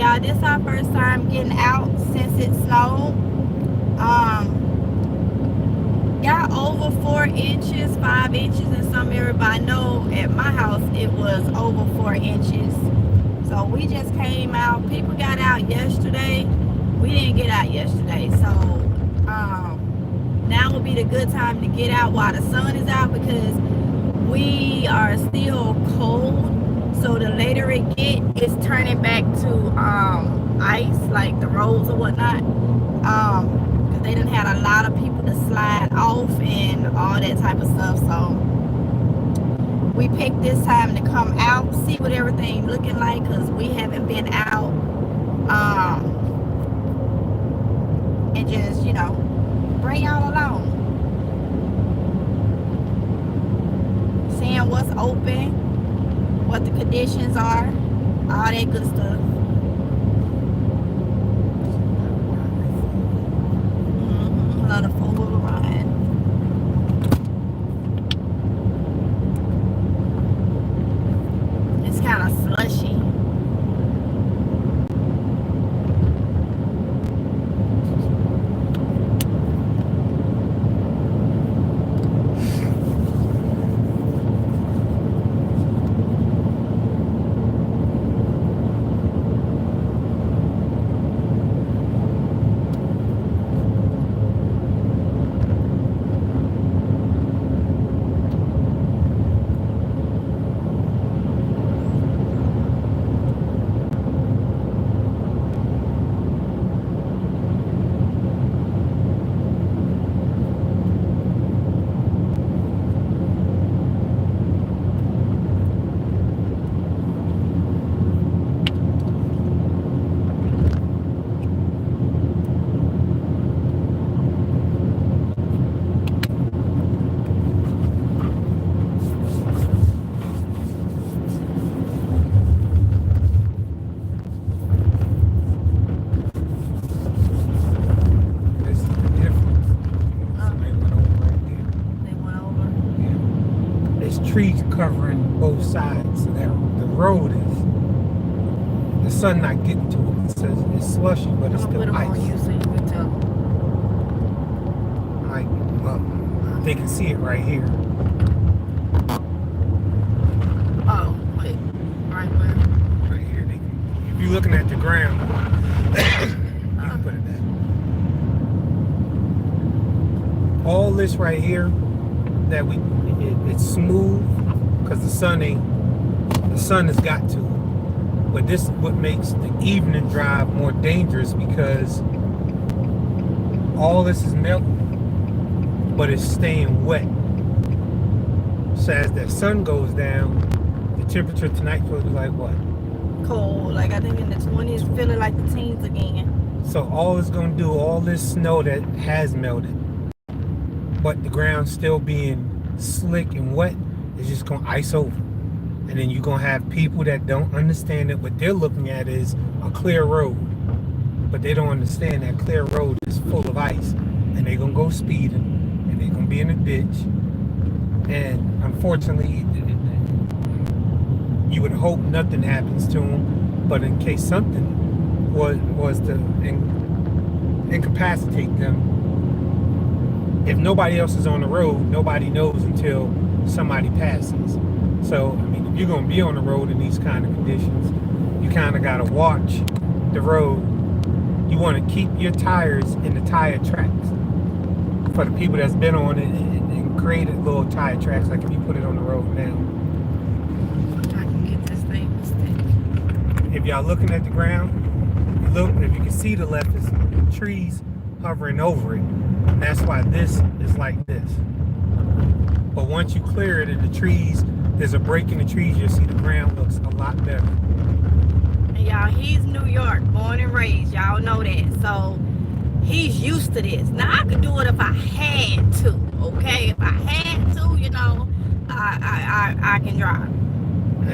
y'all, this our first time getting out since it snowed. Got over 4 inches, 5 inches in some area, but I know at my house it was over 4 inches. So we just came out. People got out yesterday. We didn't get out yesterday. So now would be the good time to get out while the sun is out, because we are still cold. So the later it gets, it's turning back to ice, like the roads or whatnot. Because they done had a lot of people to slide off and all that type of stuff. So we picked this time to come out, see what everything looking like, because we haven't been out. And just, you know, bring y'all along. Seeing what's open, what the conditions are, all that good stuff. Love the four-wheel ride. It's kind of slushy. Trees covering both sides, so that the road is, the sun not getting to it. It says it's slushy, but it's still ice. On you so you can tell. Like, well, they can see it right here. Oh, wait, right where? Right here. They can, if you're looking at the ground, you can put it there. All this right here, that it's smooth because the sun has got to it. But this is what makes the evening drive more dangerous, because all this is melting, but it's staying wet. So as the sun goes down, the temperature tonight will be like what? Cold, like I think in the 20s, feeling like the teens again. So all it's gonna do, all this snow that has melted, but the ground still being slick and wet, is just gonna ice over. And then you're gonna have people that don't understand it. What they're looking at is a clear road, but they don't understand that clear road is full of ice, and they're gonna go speeding, and they're gonna be in a ditch. And unfortunately, you would hope nothing happens to them, but in case something was to incapacitate them, if nobody else is on the road, nobody knows until somebody passes. So, I mean, if you're going to be on the road in these kind of conditions, you kind of got to watch the road. You want to keep your tires in the tire tracks. For the people that's been on it and created little tire tracks, like if you put it on the road now. I can get this thing stick. If y'all looking at the ground, if you can see the left, is trees hovering over it. And that's why this is like this. But once you clear it and the trees, there's a break in the trees, you'll see the ground looks a lot better. And y'all, he's New York, born and raised. Y'all know that. So he's used to this. Now I could do it if I had to, okay? If I had to, you know, I can drive.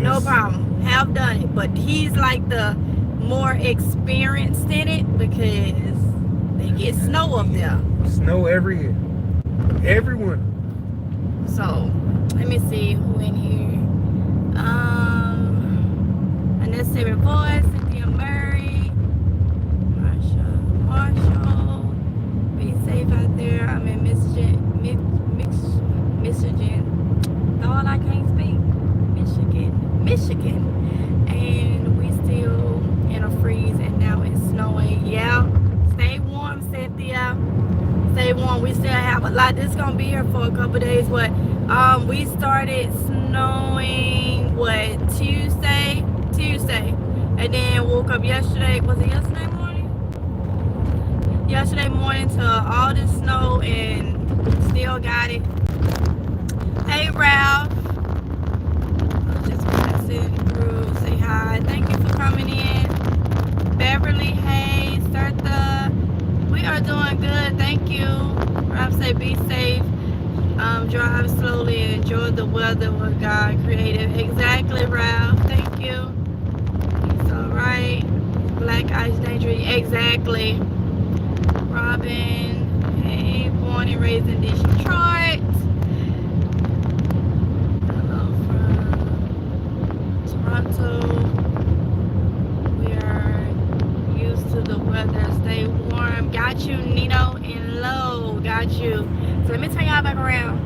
No problem. Have done it. But he's like the more experienced in it, because they get snow up there. Snow every year. Every winter. So, let me see who in here. And this 74, Cynthia Murray. like this gonna be here for a couple days. But we started snowing what Tuesday, and then woke up yesterday. Was it yesterday morning? Yesterday morning to all this snow and still got it. Hey Ralph, just passing through. Say hi. Thank you for coming in. Beverly, hey, Startha. We are doing good, thank you. Ralph say be safe, drive slowly and enjoy the weather what God created. Exactly, Ralph, thank you. It's alright. Black ice dangerous, exactly. Robin, hey, born and raised in Detroit. Hello from Toronto. We are used to the weather. Stay warm. Got you, Nino and Low. Got you. So let me turn y'all back around.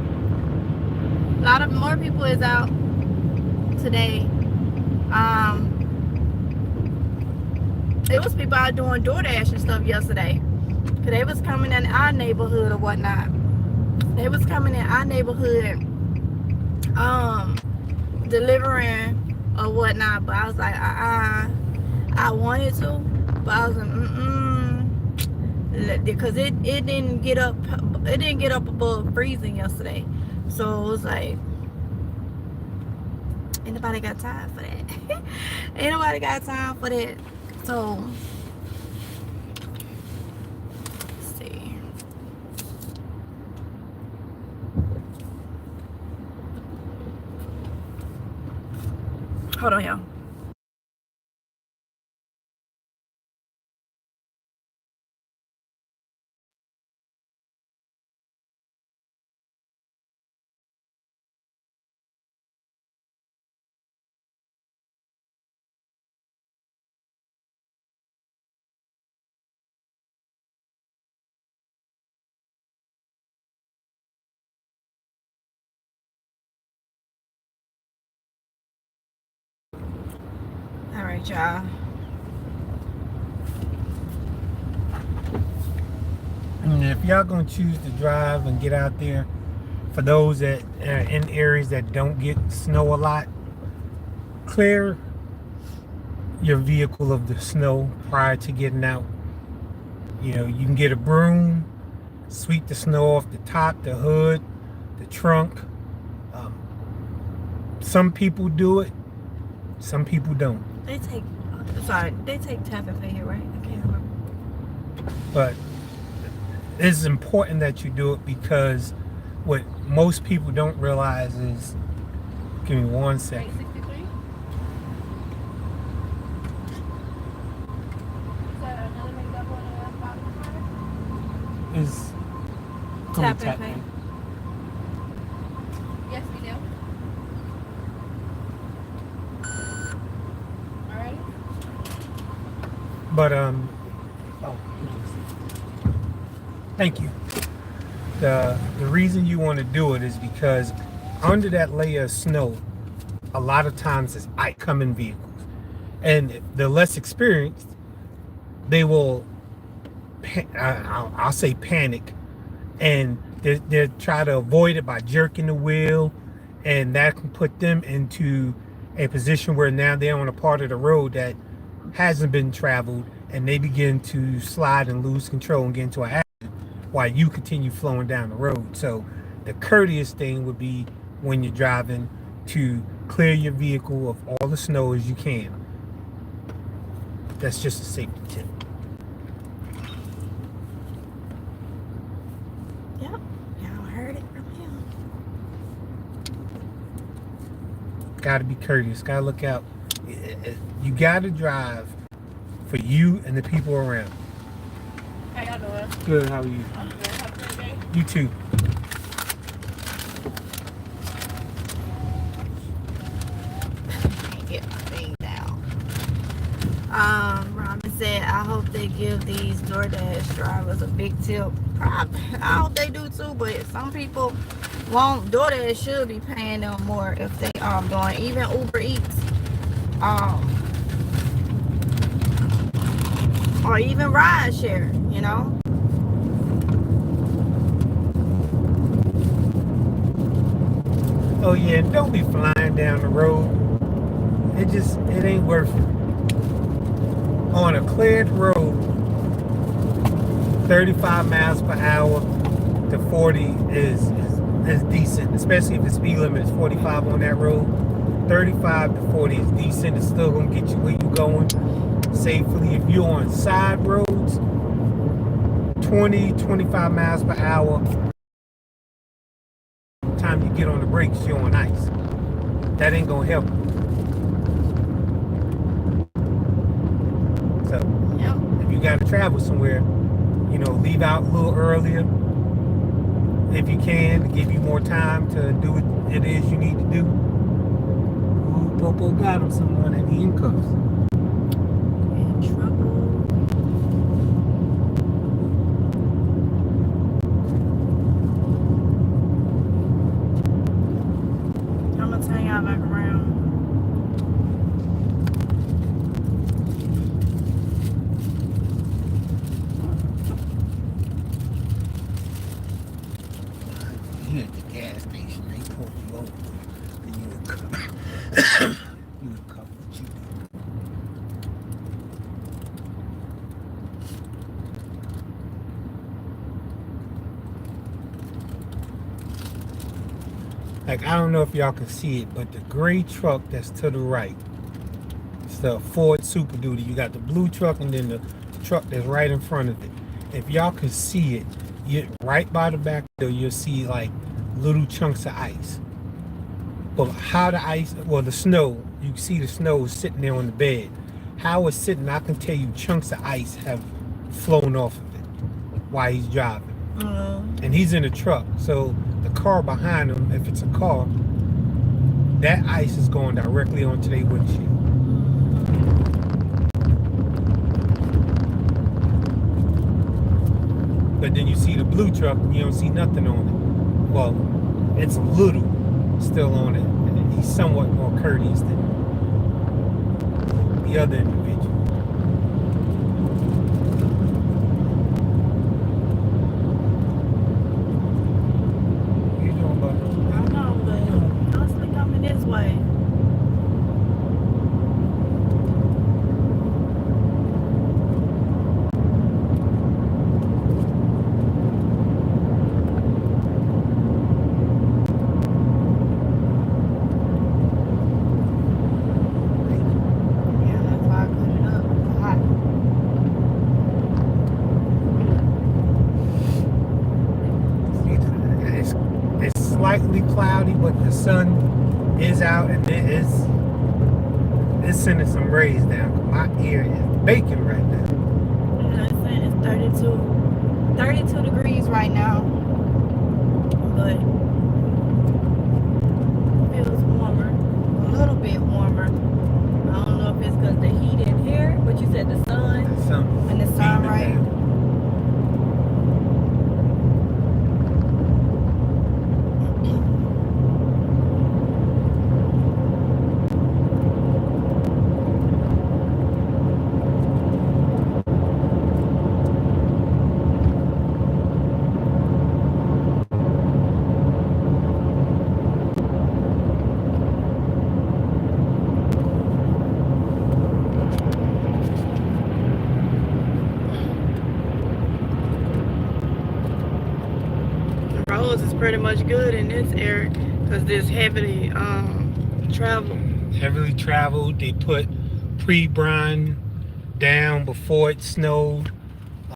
A lot of more people is out today. It was people out doing DoorDash and stuff yesterday. Cause they was coming in our neighborhood or whatnot. They was coming in our neighborhood, delivering or whatnot. But I was like, I wanted to, but I was like, because it didn't get up above freezing yesterday. So it was like, ain't nobody got time for that. Ain't nobody got time for that. So let's see. Hold on, y'all. All right, y'all. And if y'all gonna choose to drive and get out there, for those that are in areas that don't get snow a lot, clear your vehicle of the snow prior to getting out. You know, you can get a broom, sweep the snow off the top, the hood, the trunk. Some people do it, some people don't. They take tap and pay here, right? I can't remember. But it's important that you do it because what most people don't realize is, give me 1 second. 863? Is that another makeup on the bottom? Is Tap and pay. Yes, we do. Alright. But thank you. The reason you want to do it is because under that layer of snow, a lot of times it's incoming vehicles, and the less experienced, they will, I'll say panic, and they try to avoid it by jerking the wheel, and that can put them into a position where now they're on a part of the road that hasn't been traveled, and they begin to slide and lose control and get into an accident while you continue flowing down the road. So the courteous thing would be when you're driving to clear your vehicle of all the snow as you can. That's just a safety tip. Yep, y'all heard it from him. Gotta be courteous, gotta look out. You gotta drive for you and the people around. How y'all doing? Good, how are you? I'm good. Have a great day. You too. Can't get my thing down. Robin said, I hope they give these DoorDash drivers a big tip. I hope they do too, but some people won't. DoorDash should be paying them more if they doing even Uber Eats. Or even ride share, you know. Oh yeah, and don't be flying down the road. It ain't worth it. On a cleared road, 35 miles per hour to 40 is decent, especially if the speed limit is 45 on that road. 35 to 40 is decent. It's still gonna get you where you're going safely. If you're on side roads, 20, 25 miles per hour, time you get on the brakes, you're on ice. That ain't gonna help you. So if you gotta travel somewhere, leave out a little earlier if you can, to give you more time to do what it is you need to do. Ooh, Popo got him someone in handcuffs. In trouble. I'm gonna turn y'all back around. Here at the gas station, they pull you over, and you would cover what you do. Like, I don't know if y'all can see it, but the gray truck that's to the right, it's the Ford Super Duty. You got the blue truck and then the truck that's right in front of it. If y'all can see it, right by the back door, you'll see like little chunks of ice. But how the ice, well, the snow, you can see the snow is sitting there on the bed. How it's sitting, I can tell you chunks of ice have flown off of it while he's driving. And he's in a truck, so the car behind him, if it's a car, that ice is going directly onto their windshield. But then you see the blue truck and you don't see nothing on it. Well, it's a little still on it. And he's somewhat more courteous than the other individual. What you doing, buddy? I don't know, but constantly coming this way. Yeah, that's why I put it up. It's hot. It's slightly cloudy, but the sun is out and it's sending some rays down. My ear is baking right now. Yeah, it's saying it's 32 degrees right now, but it feels warmer, a little bit warmer. I don't know if it's because the heat in here, but you said the sun, The sun and the sun, beaming right? down. The roads is pretty much good in this area because this heavily traveled. Heavily traveled. They put pre-brine down before it snowed.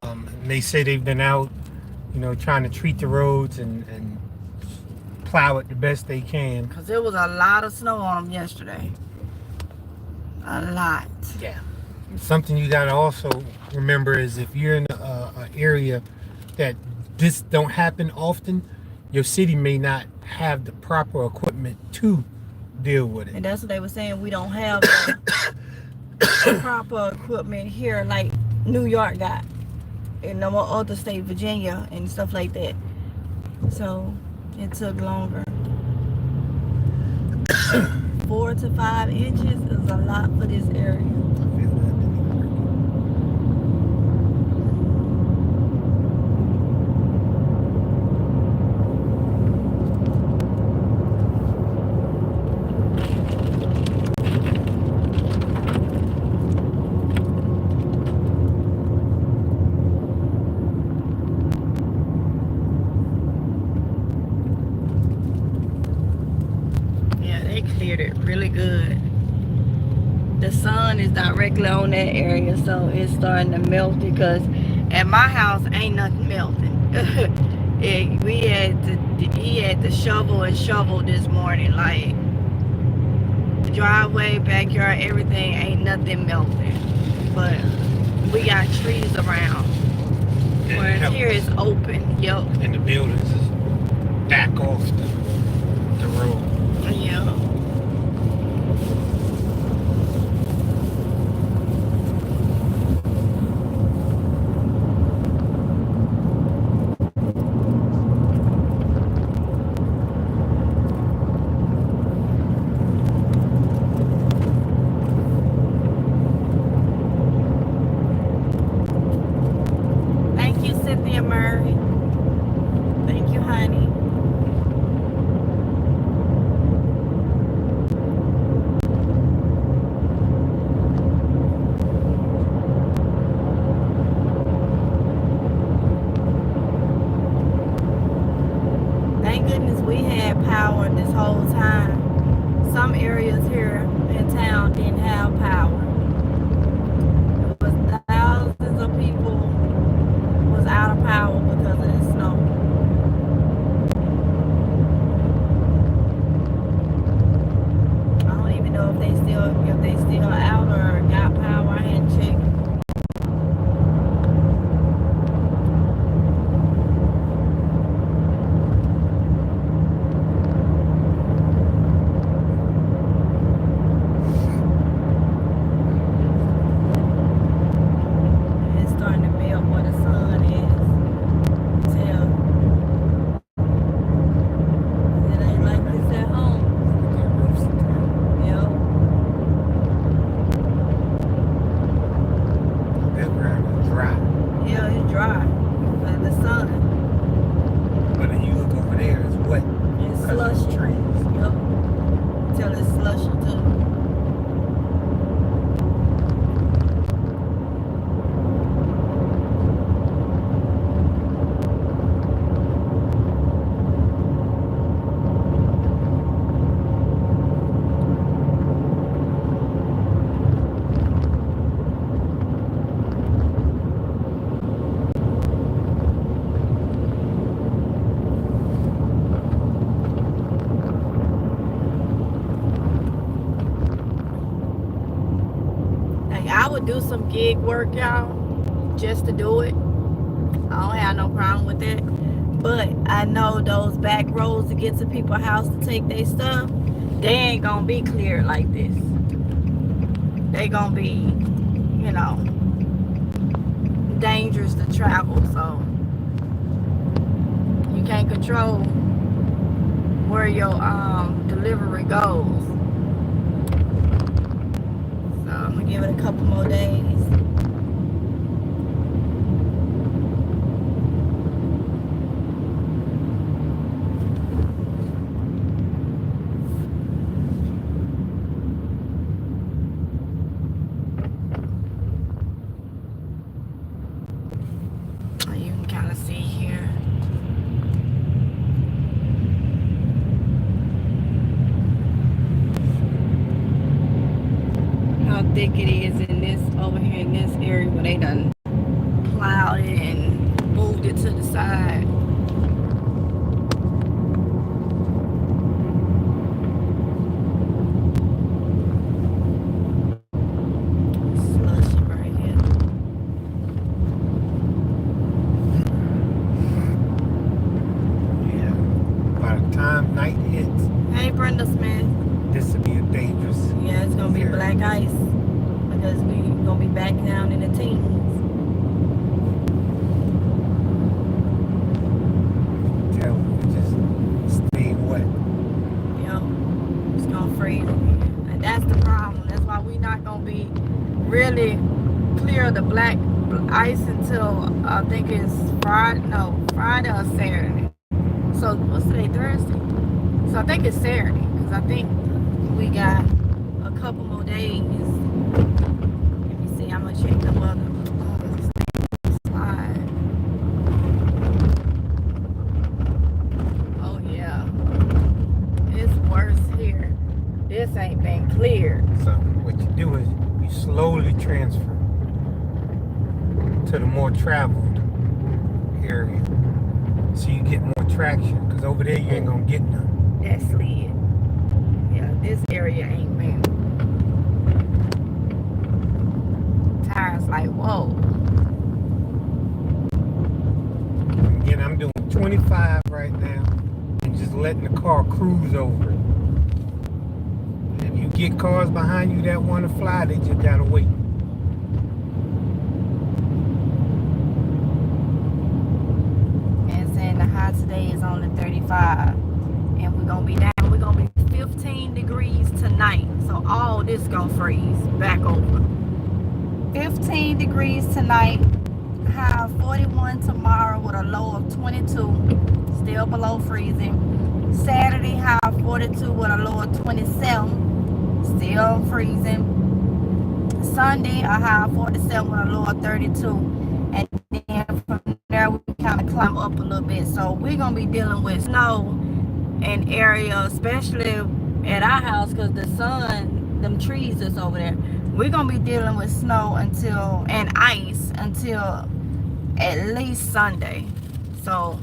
And they say they've been out, trying to treat the roads and plow it the best they can. Because there was a lot of snow on them yesterday. A lot. Yeah. Something you got to also remember is if you're in an area that this don't happen often, your city may not have the proper equipment to deal with it. And that's what they were saying. We don't have the proper equipment here like New York got. And no more other state, Virginia and stuff like that. So it took longer. 4 to 5 inches is a lot for this area. I feel that didn't work. the sun is directly on that area, so it's starting to melt it. Because at my house ain't nothing melting. He had to shovel and shovel this morning, like driveway, backyard, everything, ain't nothing melting. But we got trees around. Whereas here it's open. Yep. And the buildings is back off the road. Yeah. Thank you, Cynthia Murray. Thank you, honey. Thank goodness we had power this whole time. Some areas here in town didn't have power. It was thousands of people was out of power because of the snow. I don't even know if they still out or got power. I hadn't checked. It's starting to melt where the sun is. Tell. It ain't like this at home. Yep. That ground is dry. Yeah, it's dry. Like the sun. But then you look over there, it's wet. It's Because of slushy. the trees. Yep. Till it's slushy too. Like I would do some gig work, y'all, just to do it. I don't have no problem with that. But I know those back roads to get to people's house to take their stuff, they ain't gonna be clear like this. They gonna be, dangerous to travel. So you can't control where your delivery goes. So I'm gonna give it a couple more days. You can kind of see here. How thick it is over here in this area where they done plowed it and moved it to the side. Slushy right here. Yeah. By the time night hits, Hey, Brenda Smith. this would be a dangerous. Yeah, it's gonna be area. black ice because we gonna be back down in the teens. Tell them, it just stay wet. Yep, it's gonna freeze again. And that's the problem. That's why we not gonna be really clear of the black ice until I think it's Friday or Saturday. So what's today, Thursday? So I think it's Saturday because I think we got a couple more days. Let me see, I'm gonna check the weather. Oh, this thing slide. Oh yeah, it's worse here. This ain't been cleared. So what you do do is you slowly transfer to the more traveled area, so you get more traction. Because over there you ain't gonna get none. That slid. Yeah, this area ain't been. Tires like, whoa. Again, I'm doing 25 right now and just letting the car cruise over it. And if you get cars behind you that want to fly, they just gotta wait. And saying the high today is only 35. And we're gonna be down. We're gonna be 15 degrees tonight. So all this gonna freeze back over. 15 degrees tonight. High of 41 tomorrow with a low of 22. Still below freezing. Saturday high of 42 with a low of 27. Still freezing. Sunday a high of 47 with a low of 32. And then from there we kind of climb up a little bit. So we're gonna be dealing with snow in area, especially at our house, because the sun, them trees that's over there. We're gonna be dealing with snow until, and ice until at least Sunday. So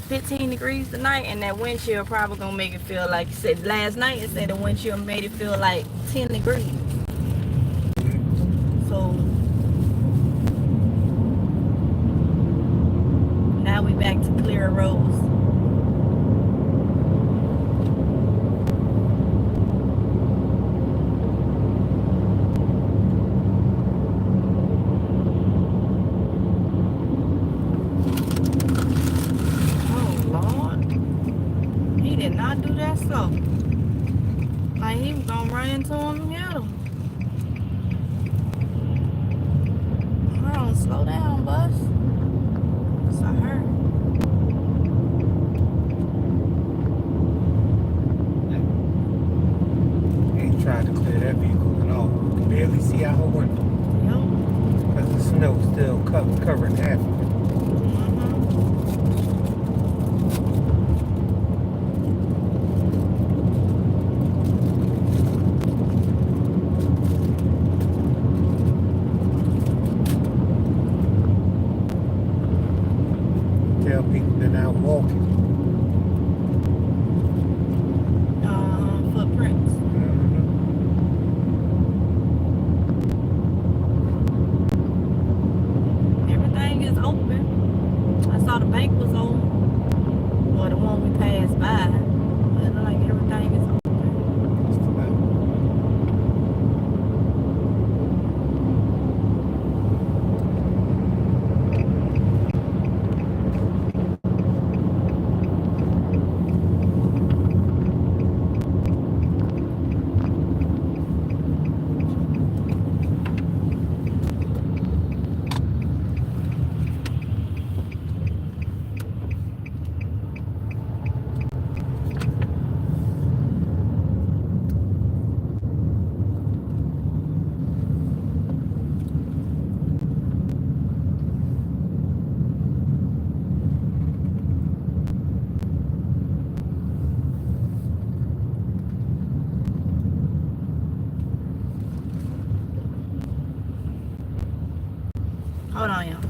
15 degrees tonight, and that wind chill probably gonna make it feel like you said last night. It said the wind chill made it feel like 10 degrees. So now we back to clear roads. Not do that slow. Like he was gonna run into him and get him. Hold on, slow down, bus. It's a hurt. Ain't tried to clear that vehicle at all. You can barely see out her window. Yep. Because the snow's still covering half of it. Tell people been out walking. Footprints. Everything is open. I saw the bank was open. Or the one we passed by. But it looked like everything is open. Just about. Hold on, y'all.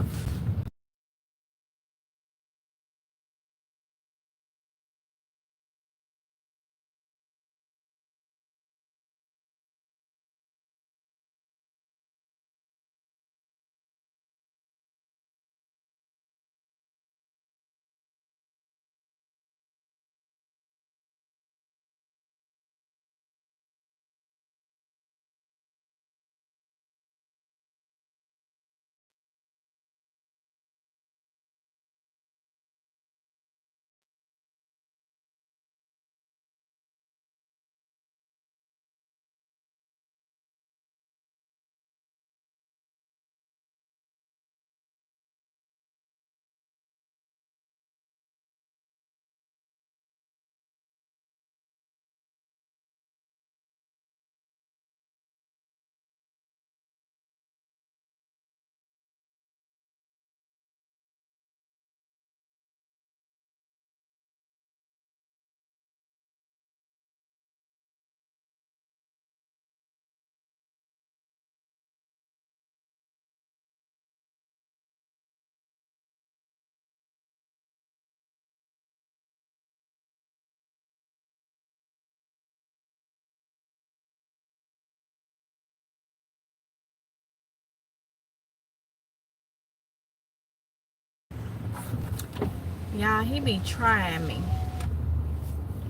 Y'all, he be trying me.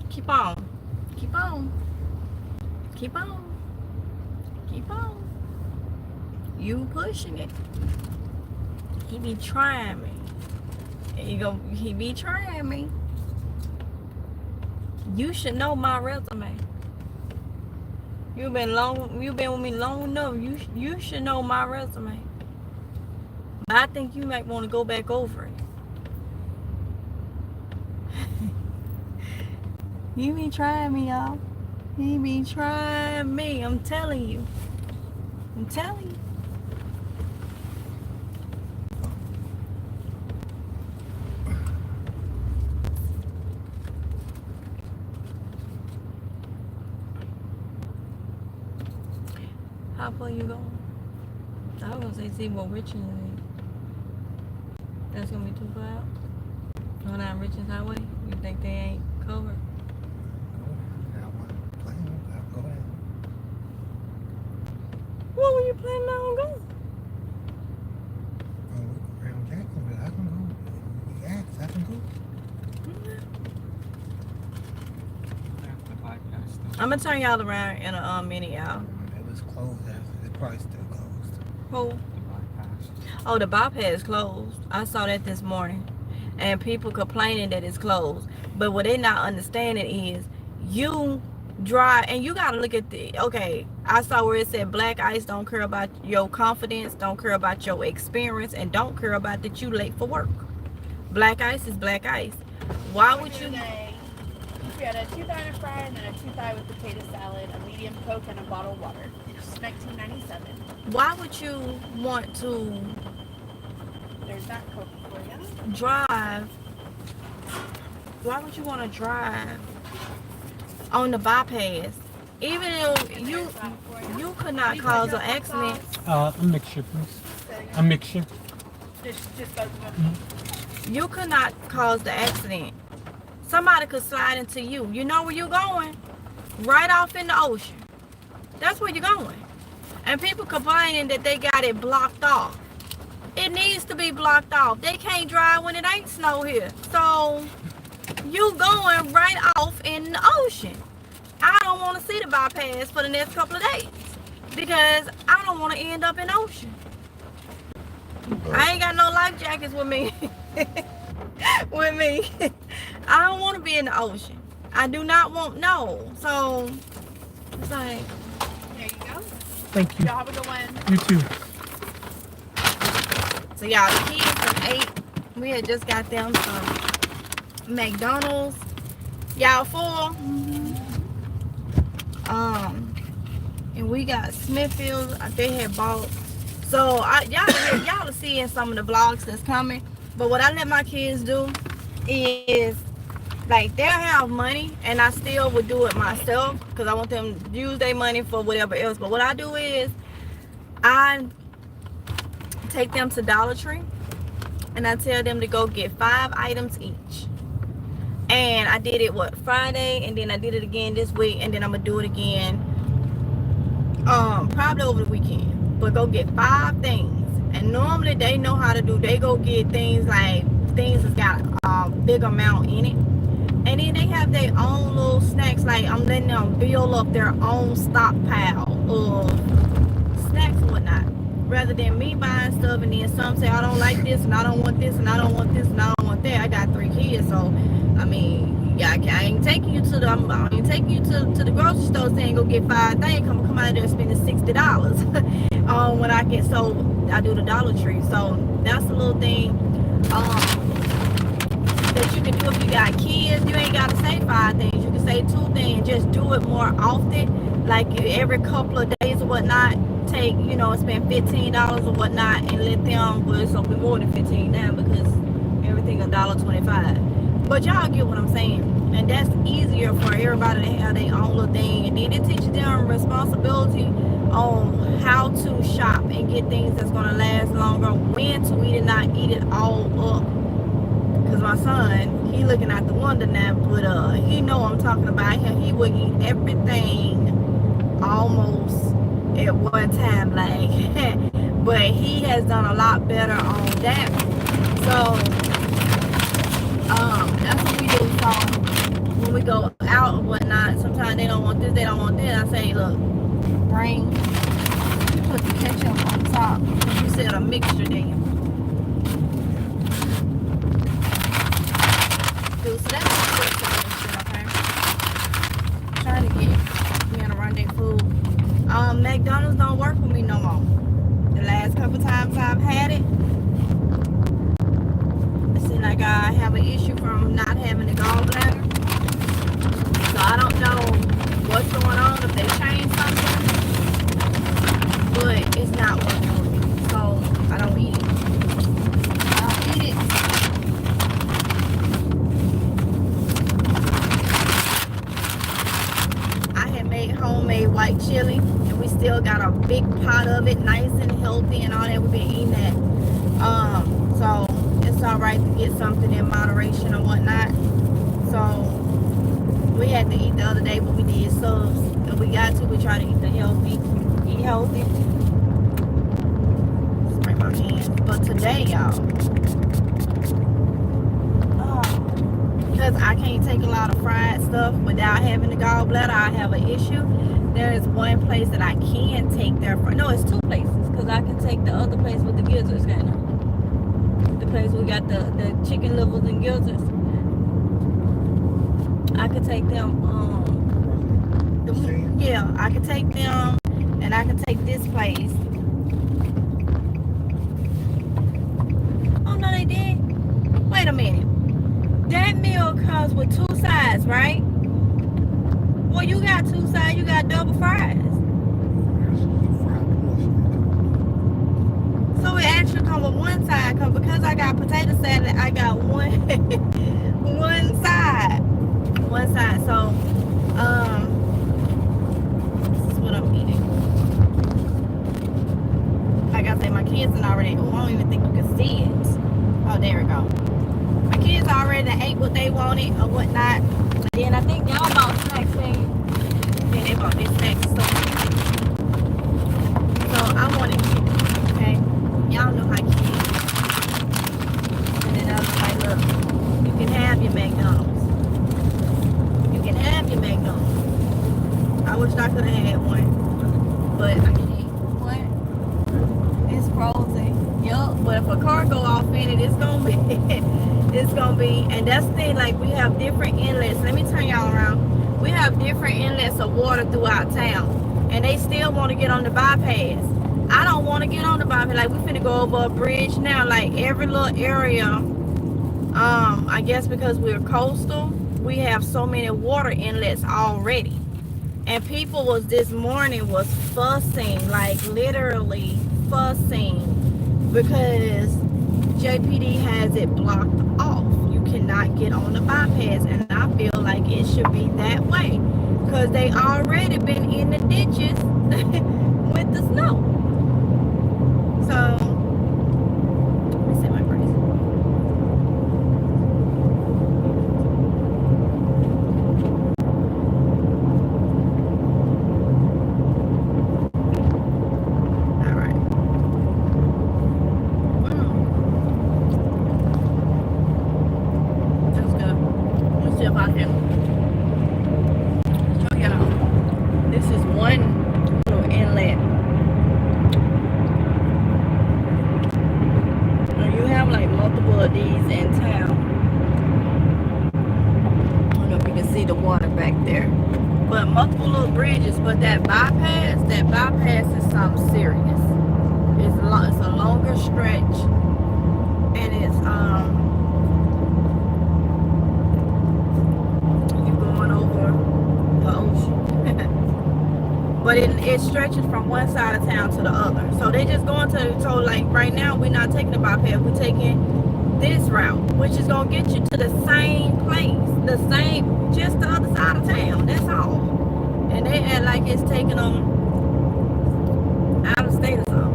Keep on. Keep on. Keep on. Keep on. You pushing it. He be trying me. He be trying me. You should know my resume. You've been with me long enough. You should know my resume. But I think you might want to go back over it. He be trying me, y'all. He be trying me. I'm telling you. I'm telling you. How far you going? I was gonna say see what Richlands is. That's gonna be too far out. Going down Richlands Highway. You think they ain't covered? What were you planning on going? Around Jacksonville, I can go. You ask, I can go. I'm gonna turn y'all around in a minute, y'all. It was closed. It's probably still closed. Who? Oh, the bypass closed. I saw that this morning. And people complaining that it's closed. But what they're not understanding is you drive, and you gotta look at okay, I saw where it said black ice don't care about your confidence, don't care about your experience, and don't care about that you late for work. Black ice is black ice. Why would you? We had a 2-thigh and a fry, and then a 2-thigh with potato salad, a medium Coke, and a bottle of water. It's $19.97. Why would you want to There's that Coke for you. drive? Why would you want to drive on the bypass? Even if you could not cause an accident. A mixture, please. A mixture. Just both of them. You could not cause the accident. Somebody could slide into you. You know where you're going? Right off in the ocean. That's where you're going. And people complaining that they got it blocked off. It needs to be blocked off. They can't drive when it ain't snow here. So you going right off in the ocean. I don't want to see the bypass for the next couple of days because I don't want to end up in the ocean. I ain't got no life jackets with me. With me. I don't want to be in the ocean. I do not want So it's like, There you go. Thank you. Y'all have a good one. You too. so y'all, the kids have ate. We had just got them some McDonald's. Y'all full? And we got Smithfield. They had bought. So y'all are seeing some of the vlogs that's coming. But what I let my kids do is, like, they'll have money, and I still would do it myself because I want them to use their money for whatever else. But what I do is I take them to Dollar Tree, and I tell them to go get 5 items each. And I did it Friday, and then I did it again this week, and then I'm gonna do it again probably over the weekend. But go get 5 things. And normally they know how to do. They go get things that's got a big amount in it. And then they have their own little snacks. Like, I'm letting them build up their own stockpile of snacks and whatnot. Rather than me buying stuff and then some say I don't like this and I don't want this and I don't want this and I don't want that. I got 3 kids, so I mean, yeah, I ain't taking you to the grocery store saying go get 5 things. Come out there and spending $60 when I get so. I do the Dollar Tree. So that's a little thing that you can do if you got kids. You ain't got to say 5 things. You can say 2 things. Just do it more often. Like every couple of days or whatnot. Take, spend $15 or whatnot and let them, well, it's going to be more than 15 now because everything $1.25. But y'all get what I'm saying. And that's easier for everybody to have their own little thing. And then it teaches them responsibility on how to shop and get things that's going to last longer, when to eat and not eat it all up. Because my son, he looking out the window now, but he know I'm talking about him. He would eat everything almost at one time, like, but he has done a lot better on that. So That's what we do. So when we go out or whatnot, sometimes they don't want this, they don't want that. I say, look, put the ketchup on top. You said a mixture then. Dude, so that's a quick solution, okay? I'm trying to get me on a rendezvous. McDonald's don't work with me no more. The last couple times I've had it, it seems like I have an issue from not having the gallbladder. So I don't know what's going on, if they changed something, but it's not working with me. So I don't eat it. I don't eat it. I had made homemade white chili, and we still got a big pot of it, nice and healthy and all that. We've been eating that. So it's all right to get something in moderation or whatnot. So we had to eat the other day, but we did subs. If we got to, we try to eat healthy. Spray my hands. But today, y'all, because I can't take a lot of fried stuff without having the gallbladder, I have an issue. There is one place that I can take there from. No, it's two places, because I can take the other place with the gizzards, kind of. The place we got the chicken livers and gizzards. I could take them. Yeah, I could take them, and I could take this place. Oh no, they did. Wait a minute. That meal comes with two sides, right? Well, you got two sides. You got double fries. So it actually comes with one side. Cause because I got potato salad, I got one side. One side. So, this is what I'm eating. Like I said, my kids and already. Oh, I don't even think you can see it. Oh, there we go. My kids already ate what they wanted or whatnot. And then I think y'all bought snacks thing. Then they bought this snacks and stuff. So I wanted chicken. Okay, y'all know how kids. And then I was like, look, you can have your McDonald's. I wish I could have had one, but I can't. What? It's frozen. Yup. But if a car go off in it, it's gonna be. And that's the thing. Like we have different inlets. Let me turn y'all around. We have different inlets of water throughout town, and they still want to get on the bypass. I don't want to get on the bypass. Like we finna go over a bridge now. Like every little area. I guess because we're coastal, we have so many water inlets already. And people was this morning was fussing, like literally fussing, because JPD has it blocked off. You cannot get on the bypass, and I feel like it should be that way, because they already been in the ditches with the snow. So let me say my grace. But that bypass is something serious. It's a longer stretch, and it's you're going over the ocean. But it stretches from one side of town to the other. So they just going to, so like right now we're not taking the bypass, we're taking this route, which is gonna get you to the same place, just the other side of town. That's all. And they act like it's taking them out of state or something.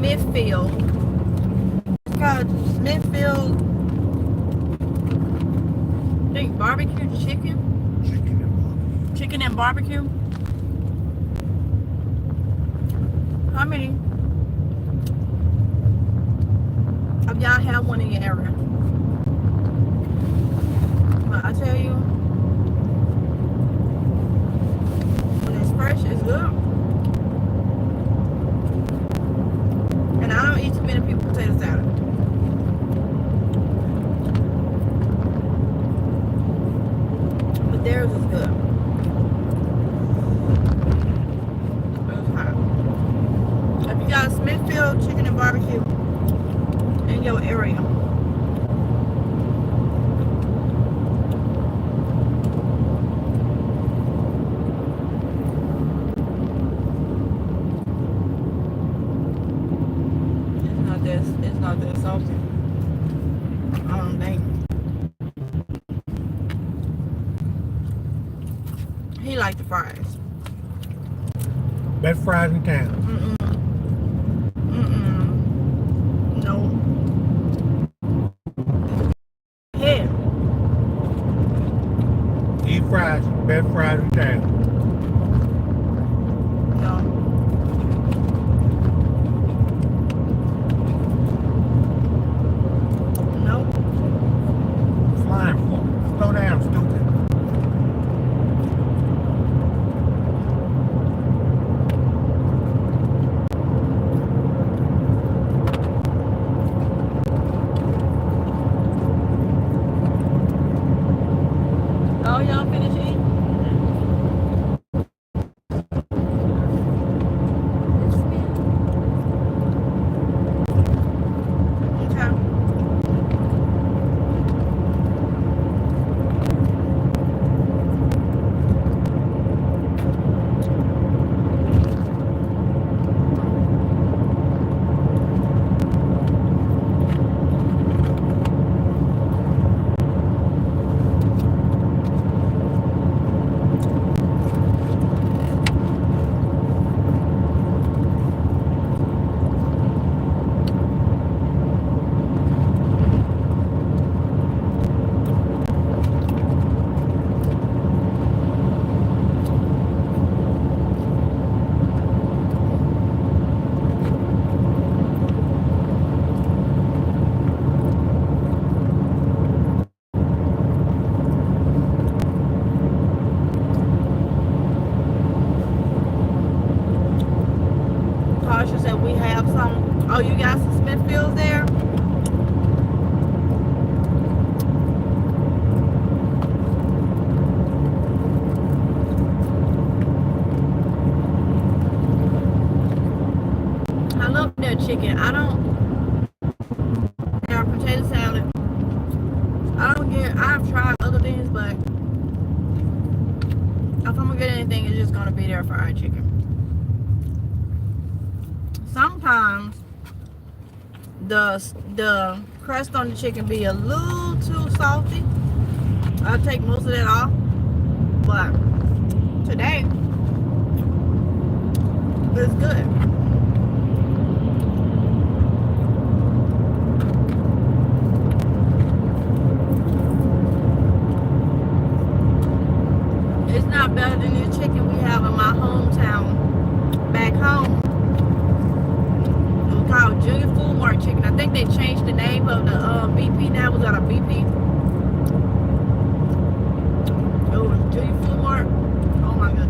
Smithfield. It's called Smithfield. I think barbecue chicken. Chicken and barbecue. How many of y'all have one in your area? But I tell you, when it's fresh, it's good. And I don't eat too many people potato salad. But theirs is good. It's hot. If you got Smithfield chicken and barbecue in your area, it's not that salty. I don't think. He liked the fries. Best fries in town. No. Yeah. Eat fries. Best fries in town. No. No. Flying for. Slow down, stupid. Oh, y'all finish eating? Okay. Tasha said we have some. Oh, you got some Smithfields there? I love their chicken. I don't. Their potato salad. I don't get. I've tried other things, but if I'm gonna get anything, it's just gonna be their fried chicken. Sometimes the crust on the chicken be a little too salty. I'll take most of that off. But today it's good. It's not better than the chicken we have in my hometown back home. It was called Junior Food Mart chicken. I think they changed the name of the BP now. It was at a BP. It was Junior Food Mart. Oh my goodness.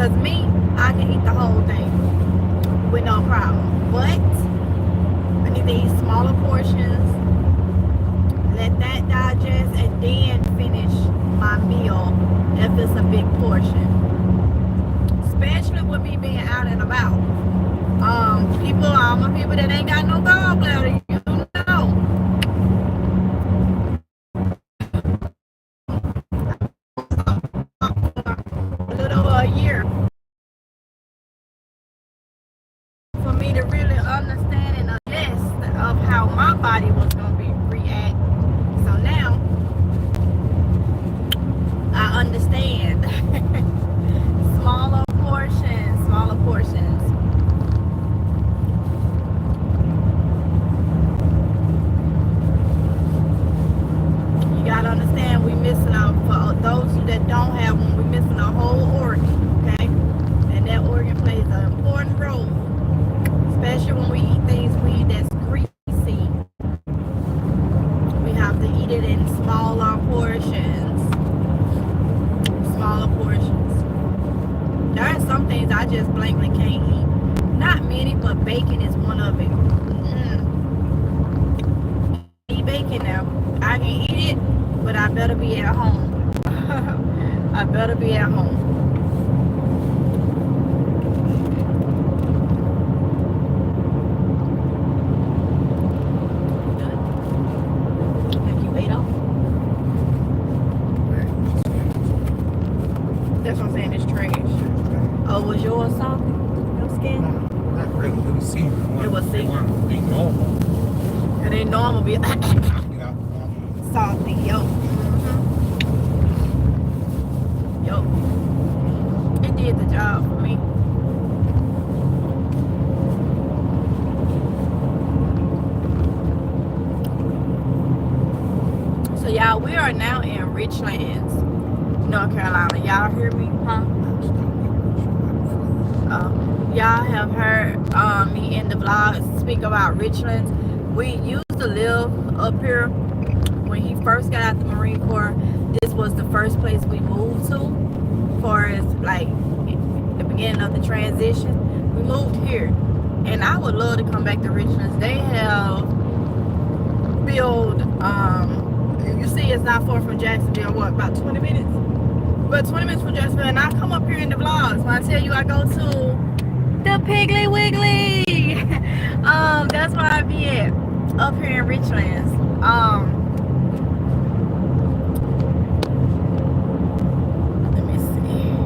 Because me, I can eat the whole thing with no problem. But I need to eat smaller portions, let that digest, and then finish my meal if it's a big portion. Especially with me being out and about. All my people that ain't got no gallbladder, you know. A little over a year for me to really understand and adjust of how my body was gonna react. So now I understand. Smaller portions, smaller portions. You gotta understand, we missing out, for those that don't have one, we missing a whole organ, okay? And that organ plays an important role, especially when we eat things that's greasy. We have to eat it in smaller portions. Smaller portions. There are some things I just blankly can't eat. Not many, but bacon is one of it. Eat bacon now. I can eat it, but I better be at home. I better be at home. Have you ate off? That's what I'm saying, it's trash. Oh, was yours salty? Your skin? Not really. It was seafood. It was seafood. It ain't normal. It ain't normal be Yeah. salty, yo. Yo. It did the job for me. So y'all, we are now in Richlands, North Carolina. Y'all hear me, huh? Y'all have heard me in the vlog speak about Richlands. We used to live up here. When he first got out the Marine Corps, this was the first place we moved to. For as like the beginning of the transition, we moved here, and I would love to come back to Richlands. They have built. You see, it's not far from Jacksonville. What, about 20 minutes? But 20 minutes from Jacksonville, and I come up here in the vlogs. When I tell you I go to the Piggly Wiggly, that's where I be at, up here in Richlands. Let me see.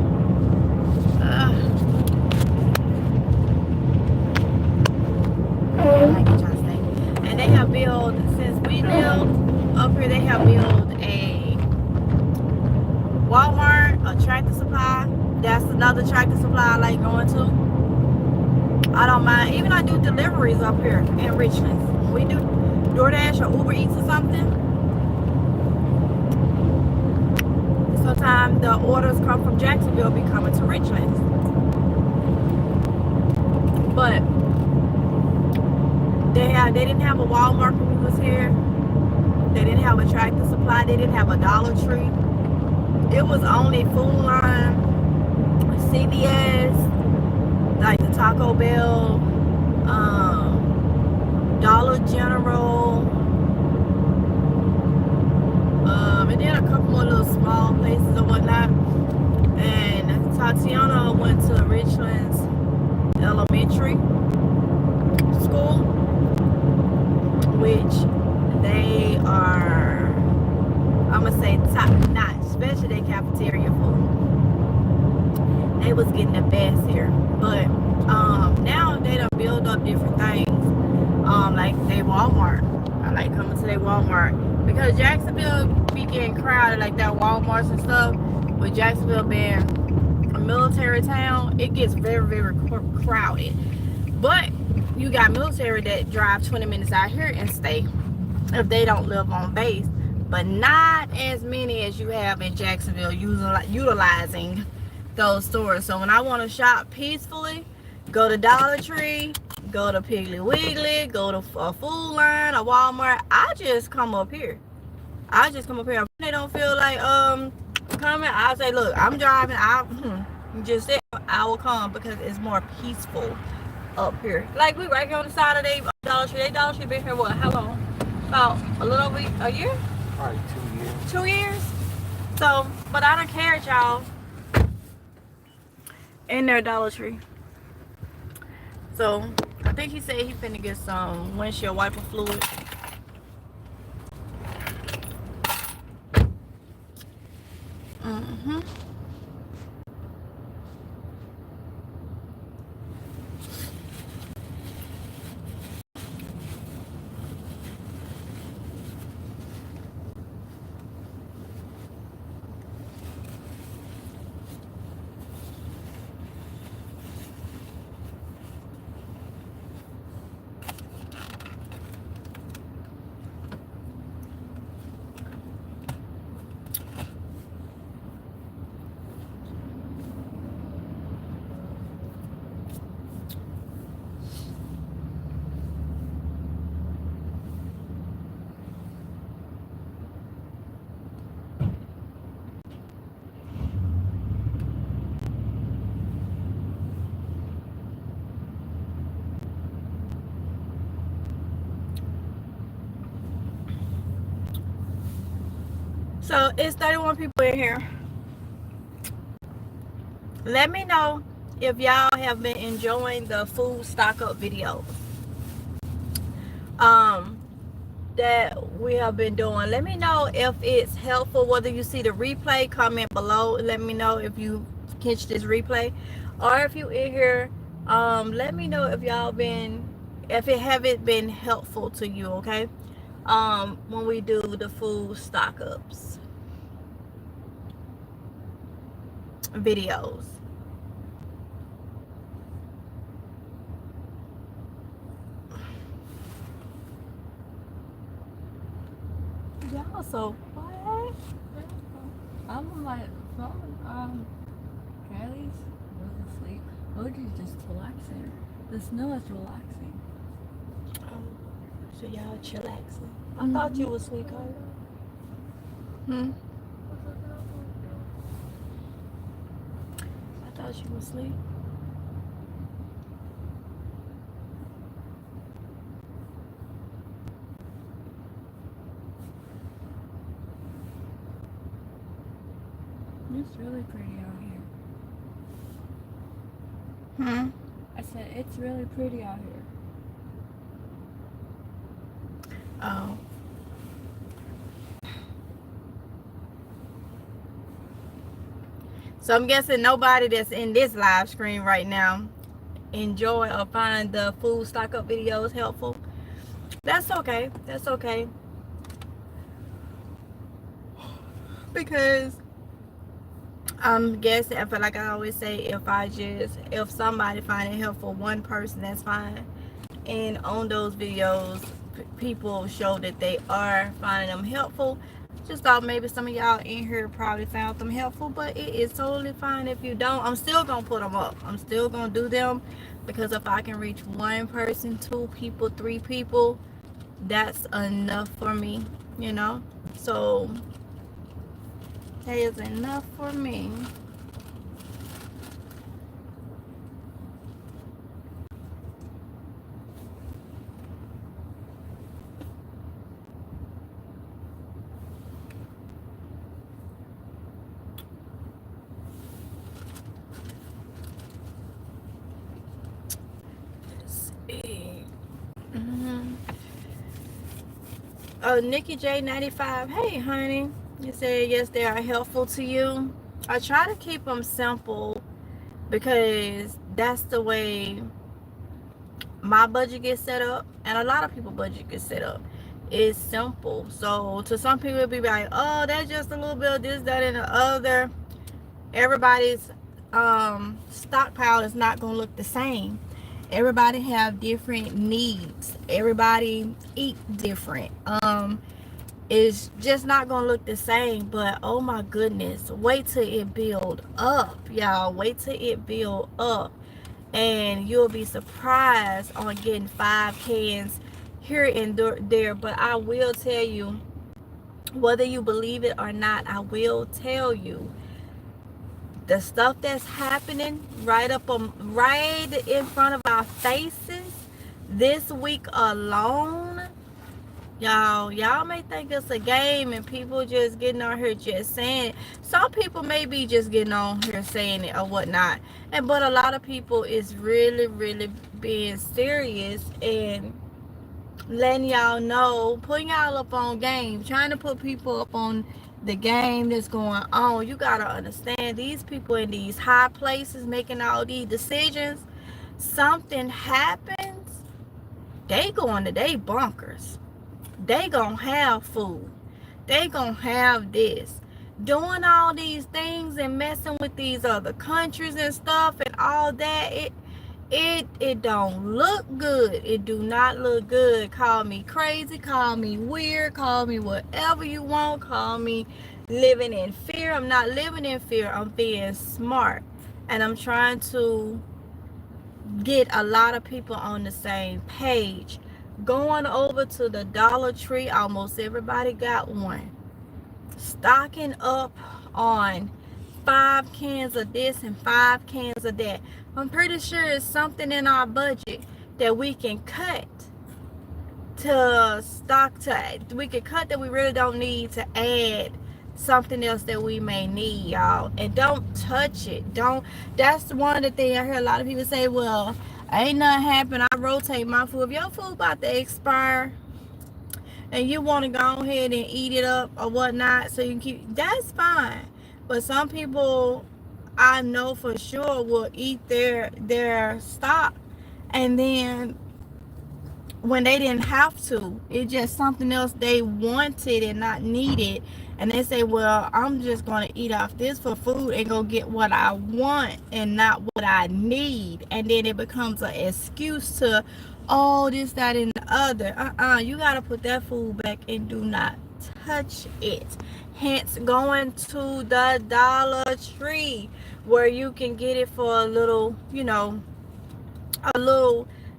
I get y'all say. And they have built, since we live up here, they have built a Walmart, a Tractor Supply. That's another Tractor Supply I like going to. I don't mind. Even I do deliveries up here in Richlands. We do DoorDash or Uber Eats or something. Sometimes the orders come from Jacksonville, be coming to Richlands. But they didn't have a Walmart when we was here. They didn't have a Tractor Supply. They didn't have a Dollar Tree. It was only Food Line, CVS, like the Taco Bell, Dollar General, and then a couple more little small places or whatnot. And Tatiana went to Richlands Elementary School, which they are, I'm gonna say, top notch, especially their cafeteria food. They was getting the best here. But now they done build up different things, like they Walmart. I like coming to their Walmart because Jacksonville be getting crowded, like that Walmarts and stuff. With Jacksonville being a military town, it gets very, very crowded. But you got military that drive 20 minutes out here and stay if they don't live on base. But not as many as you have in Jacksonville utilizing those stores. So when I want to shop peacefully, go to Dollar Tree, go to Piggly Wiggly, go to a Food Line, a Walmart. I just come up here. They don't feel like coming. I say, look, I'm driving. You just sit. I will come because it's more peaceful up here. Like we right here on the side of the Dollar Tree. They Dollar Tree been here what? How long? About a little over a year? Probably 2 years. 2 years? So, but I don't care, y'all. In their Dollar Tree. So, I think he said he finna get some windshield wiper fluid. Mm-hmm. So it's 31 people in here. Let me know if y'all have been enjoying the food stock up videos that we have been doing. Let me know if it's helpful, whether you see the replay. Comment below, let me know if you catch this replay, or if you in here, let me know if y'all been, if it haven't been helpful to you. Okay, when we do the food stock ups videos. Y'all so quiet. I'm like, Kylie's was asleep. Moji's just relaxing. The snow is relaxing. So y'all chillaxing. I thought you was asleep, Kylie. I thought you was asleep. It's really pretty out here. I said, it's really pretty out here. Oh. So I'm guessing nobody that's in this live stream right now enjoy or find the food stock up videos helpful. That's okay. That's okay. Because I'm guessing, I feel like I always say, if somebody find it helpful, one person, that's fine. And on those videos, people show that they are finding them helpful. Just thought maybe some of y'all in here probably found them helpful, but it is totally fine if you don't. I'm still gonna put them up. I'm still gonna do them, because if I can reach one person, 2 people, 3 people, that's enough for me, you know. So that is enough for me. Oh, Nikki J 95. Hey, honey. You said yes, they are helpful to you. I try to keep them simple because that's the way my budget gets set up, and a lot of people's budget gets set up. It's simple. So to some people, it'll be like, oh, that's just a little bit of this, that, and the other. Everybody's stockpile is not gonna look the same. Everybody have different needs. Everybody eat different. It's just not gonna look the same. But oh my goodness, wait till it build up, y'all. Wait till it build up, and you'll be surprised on getting 5 cans here and there. But I will tell you, whether you believe it or not, I will tell you, the stuff that's happening right in front of our faces this week alone, y'all may think it's a game and people just getting on here just saying it. Some people may be just getting on here saying it or whatnot, but a lot of people is really, really being serious and letting y'all know, putting y'all up on game, trying to put people up on the game that's going on. You gotta understand, these people in these high places making all these decisions, something happens, they bunkers. They gonna have food. They gonna have this. Doing all these things and messing with these other countries and stuff and all that, it don't look good. It do not look good. Call me crazy, call me weird, call me whatever you want, call me living in fear. I'm not living in fear. I'm being smart. And I'm trying to get a lot of people on the same page. Going over to the Dollar Tree, almost everybody got one. Stocking up on 5 cans of this and 5 cans of that. I'm pretty sure it's something in our budget that we can cut we can cut that we really don't need to add something else that we may need, y'all. And don't touch it. That's one of the things I hear a lot of people say, well, ain't nothing happen, I rotate my food. If your food about to expire and you want to go ahead and eat it up or whatnot so you can keep, that's fine. But some people I know for sure will eat their stock, and then when they didn't have to, it's just something else they wanted and not needed, and they say, well, I'm just going to eat off this for food and go get what I want and not what I need. And then it becomes an excuse to, oh, this, that, and the other. You got to put that food back and do not touch it. Hence, going to the Dollar Tree where you can get it for a little,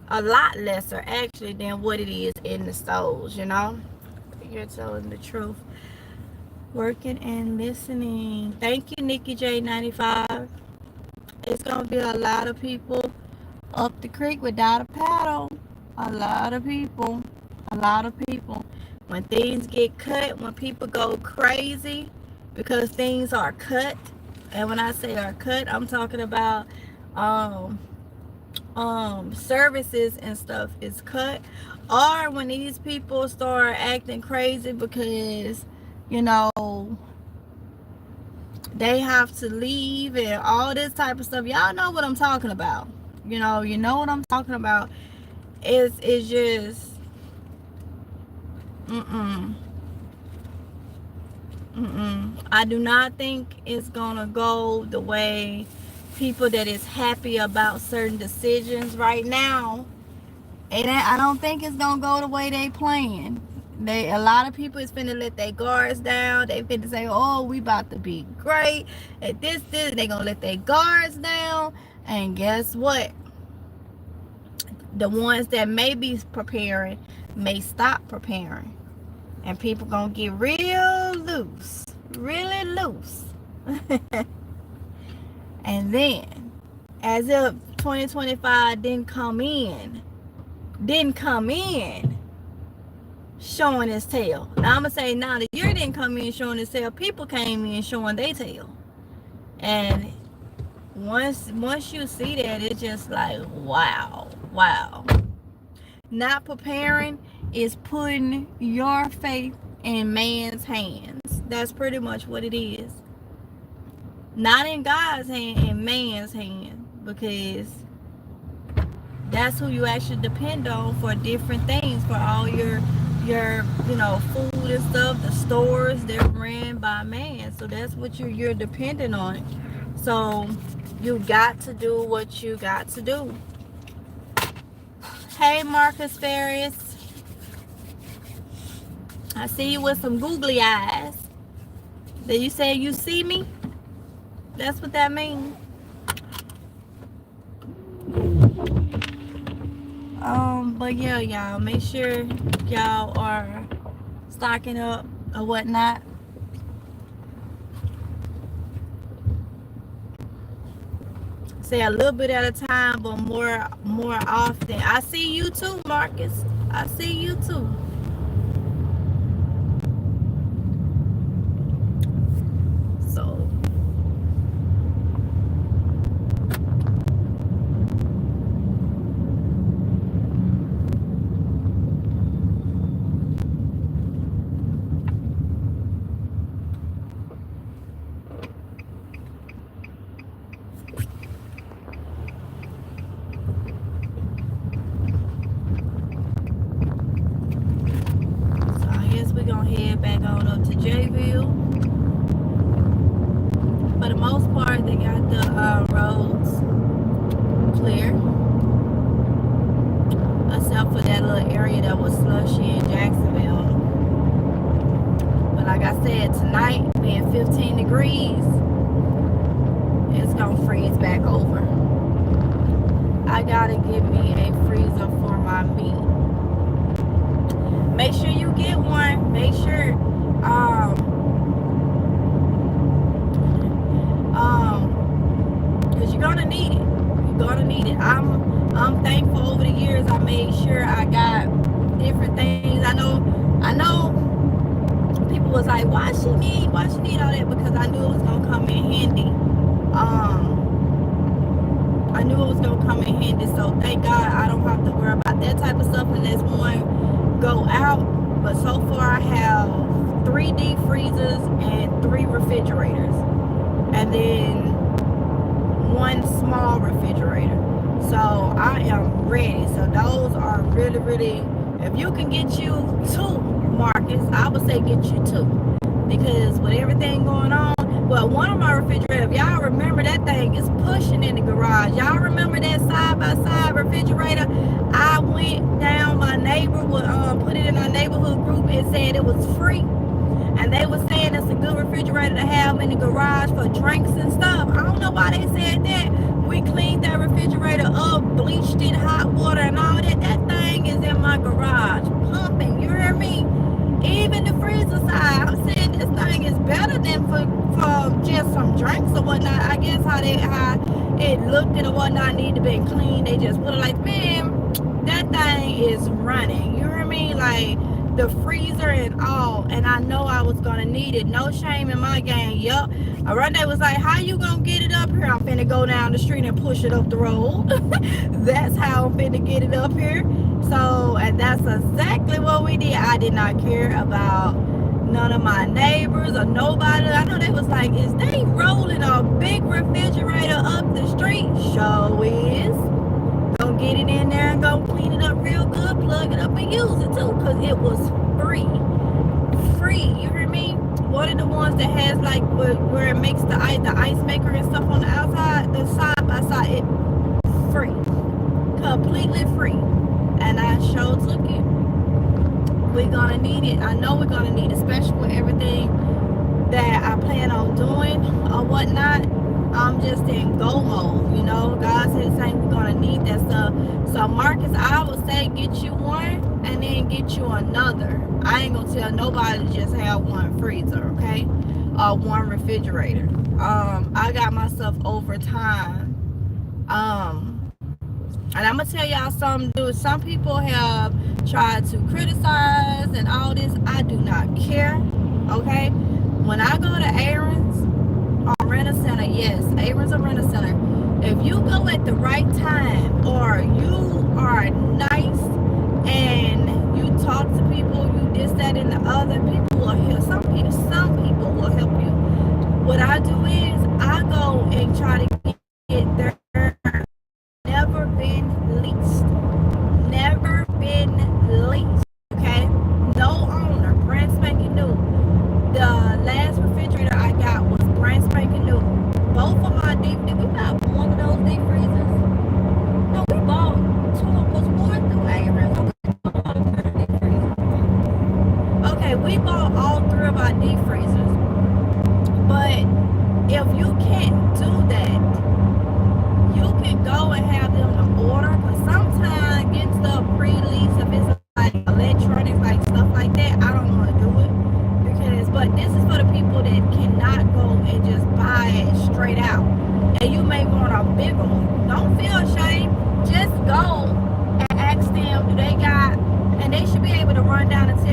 a lot lesser actually than what it is in the stores, You're telling the truth. Working and listening. Thank you, Nikki J95. It's going to be a lot of people up the creek without a paddle. A lot of people. When things get cut, when people go crazy because things are cut, and when I say are cut, I'm talking about services and stuff is cut, or when these people start acting crazy because they have to leave and all this type of stuff. Y'all know what I'm talking about. You know what I'm talking about. It's just I do not think it's gonna go the way people that is happy about certain decisions right now. And I don't think it's gonna go the way they plan. A lot of people is finna let their guards down. They finna say, oh, we about to be great at this. They gonna let their guards down. And guess what? The ones that may be preparing may stop preparing. And people gonna get real loose. Really loose. And then, as if 2025 didn't come in showing his tail. Now I'm gonna say, now the year didn't come in showing his tail, people came in showing their tail. And once you see that, it's just like, wow. Not preparing is putting your faith in man's hands. That's pretty much what it is. Not in God's hand, in man's hand, because that's who you actually depend on for different things, for all your food and stuff. The stores, they're ran by man, so that's what you're dependent on. So you got to do what you got to do. Hey, Marcus Ferris, I see you with some googly eyes. Did you say you see me? That's what that means. But yeah, y'all, make sure y'all are stocking up or whatnot. say a little bit at a time, but more often. I see you too, Marcus. I see you too. So I guess we're gonna head back on up to Jayville. For the most part, they got the roads clear, except for that little area that was slushy in Jacksonville. But like I said, tonight being 15 degrees, it's gonna freeze back over. I gotta get me a freezer for my meat. Make sure you get one. Make sure because you're gonna need it. You're gonna need it. I'm thankful over the years I made sure I got different things. I know people was like, why she need all that? Because I knew it was gonna come in handy. I knew it was gonna come in handy, so thank God I don't have to worry about that type of stuff unless one go out. But so far I have 3 deep freezers and 3 refrigerators, and then 1 small refrigerator. So I am ready. So those are really, if you can get you 2, Marcus, I would say get you 2, because with everything going on, well, one of my refrigerators, if y'all remember, that thing is pushing in the garage. Y'all remember that side-by-side refrigerator? I went down, my neighbor would put it in our neighborhood group and said it was free. And they were saying it's a good refrigerator to have in the garage for drinks and stuff. I don't know why they said that. We cleaned that refrigerator up, bleached it, hot water and all that. That thing is in my garage, pumping, you hear me? Even the freezer side, I'm saying this thing is better than for just some drinks or whatnot. I guess how it looked and whatnot need to be clean. They just put it like, man, that thing is running. You hear me? Like the freezer and all. And I know I was gonna need it. No shame in my game. Yup. Oronde was like, how you gonna get it up here? I'm finna go down the street and push it up the road. That's how I'm finna get it up here. So, and that's exactly what we did. I did not care about none of my neighbors or nobody. I know they was like, is they rolling a big refrigerator up the street? Sure is. Go get it in there and go clean it up real good, plug it up and use it too, because it was free. You hear me? One of the ones that has like where it makes the ice maker and stuff on the outside, the side by side, it free. Completely free. And I sure took it. We're gonna need it. I know we're gonna need it, especially with everything that I plan on doing or whatnot. I'm just in go mode, you know. God said saying we're gonna need that stuff. So Marcus, I would say get you one and then get you another. I ain't gonna tell nobody to just have one freezer, okay? Or one refrigerator. I got myself over time. And I'm gonna tell y'all something, dude. Some people have tried to criticize and all this. I do not care, okay? When I go to Aaron's or Rent-A-Center, yes, Aaron's or Rent-A-Center, if you go at the right time or you are nice and you talk to people, you this, that, and the other, people will help. Some people will help you. What I do is I go and try to get their never been leased, okay? No owner, brand spanking new. The last refrigerator I got was brand spanking new. Both of my deep, did we buy one of those deep freezers? No, we bought 2 of us, one through Aaron's. Okay, we bought all 3 of our deep freezers. But if you can't do that, you can go and have them to order, but sometimes getting stuff pre-leased, if it's like a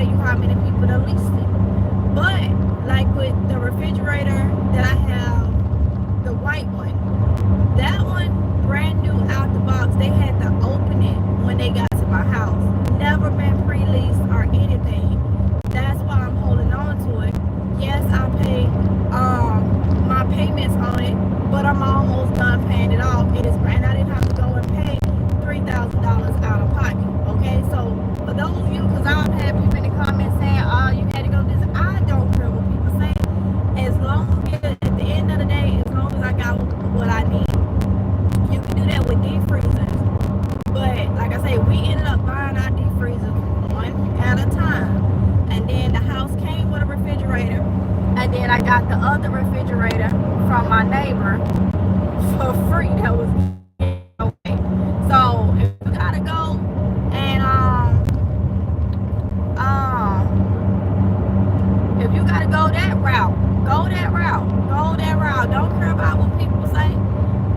tell you how many people to lease it. But like with the refrigerator that I have, the white one, that one brand new out the box. They had to open it when they got to my house. Never been pre-leased or anything. That's why I'm holding on to it. Yes, I pay my payments on it, but I'm almost done paying it off. It is brand. I didn't have to go and pay $3,000 out of pocket. Okay, so for those of you, because I've had people in the comments saying, "Oh, you had to go this." I don't care what people say. As long as at the end of the day, as long as I got what I need, you can do that with deep freezers. But like I say, we ended up buying our deep freezers one at a time, and then the house came with a refrigerator, and then I got the other refrigerator from my neighbor for free. That was okay. So if you gotta go and if you gotta go that route, go that route. Go that route. Don't care about what people say.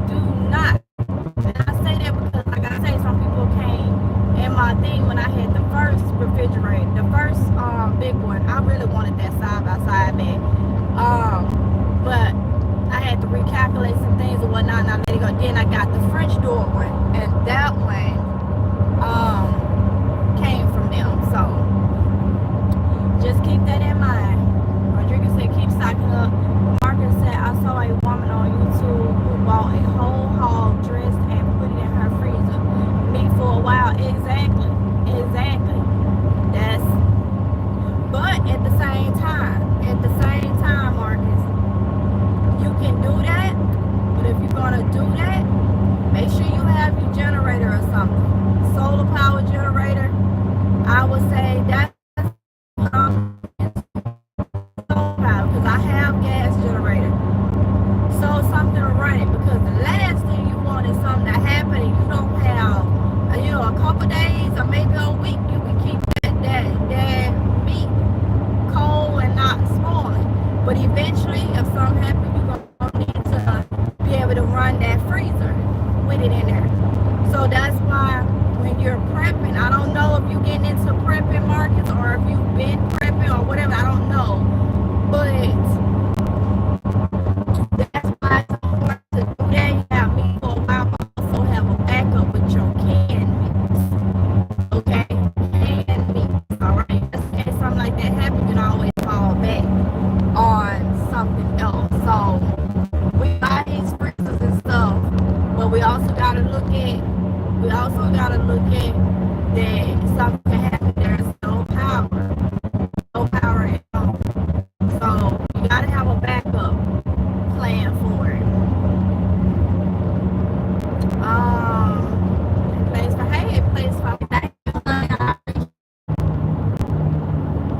Do not. And I say that because, like I say, some people came in my thing when I had the first refrigerator, the first big one. I really wanted that side by side bed. But I had to recalculate some things and whatnot, and I let it go. Then I got the French door one, and that one came from them. So just keep that in mind. Rodriguez said keep stocking up. Marcus said I saw a woman on YouTube who bought a whole hog dressed and put it in her freezer. Me for a while. Exactly. That's. But at the same time, Marcus, you can do that. But if you're gonna do that, make sure you have your generator or something. Solar power generator. I would say that's because I have gas generator. So something to run it, because the last thing you want is something to happen and you don't have, a couple days or maybe a week. You can keep that meat cold and not spoiling. But eventually, if something happens, you're gonna need to be able to run that freezer with it in there. So that's why when you're prepping, I don't know if you're getting into prepping markets or if you've been prepping or whatever, I don't know. But that's why it's important to do that. You have meat for a while, but also have a backup with your canned meats. Okay? Canned meats. Alright? Just in case something like that happens, you can always fall back on something else. So we buy these freezers and stuff, but we also gotta look at that something happens. There's no power at all. So you gotta have a backup plan for it. Place for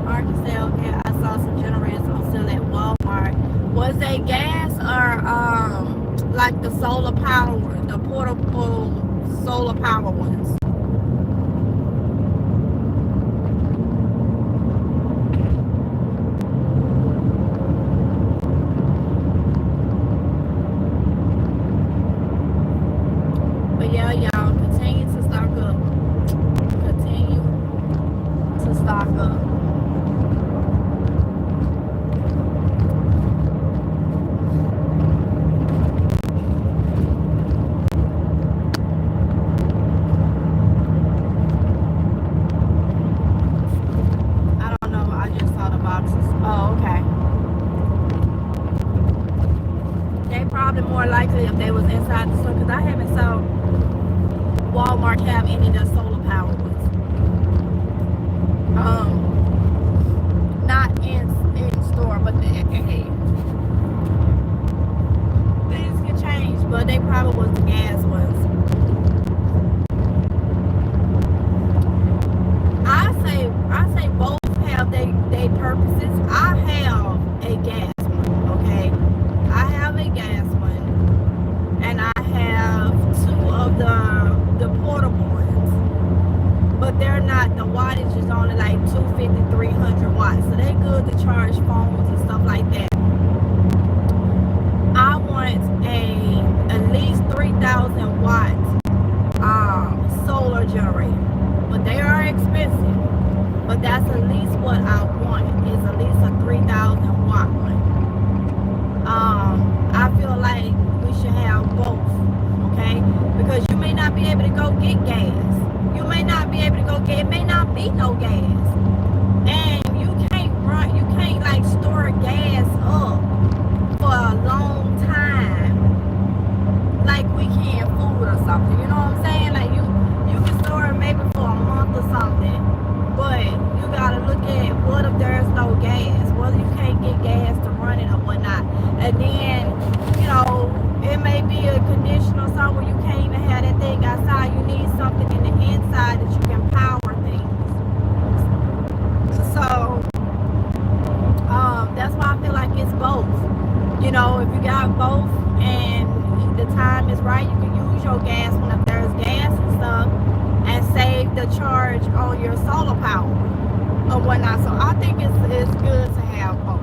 Marcus said, okay, I saw some generators on sale at Walmart. Was they gas or like the solar power, the portable solar power ones? But yeah, y'all, continue to stock up. Continue to stock up. I don't know. I just saw the boxes. Oh, okay. They probably more likely if they was inside the store, because I haven't saw Walmart have any of the solar power ones. Not in store, but things can change, but they probably was the gas ones. I say both have they purposes. I have a gas one, okay? I have a gas one, and I have two of the portable ones, but they're not, the wattage is only like 250, 300 watts, so they're good to charge phones and stuff like that. I want at least 3,000 watts solar generator, but they are expensive. but that's at least what I want, is at least a 3,000 watt one. I feel like we should have both, okay? Because you may not be able to go get gas. You may not be able to go get, it may not be no gas. And you can't like store gas up for a long time like we can food or something. You know what I'm saying? Like you can store it maybe for a month or something, but you gotta look at what if there's no gas, what if you can't get gas to run it or whatnot. And then, you know, it may be a condition or something where you can't even have that thing outside. You need something in the inside that you can power things. So that's why I feel like it's both. You know, if you got both and the time is right, you can use your gas when there's gas and stuff and save the charge on your solar power or whatnot. So I think it's good to have both.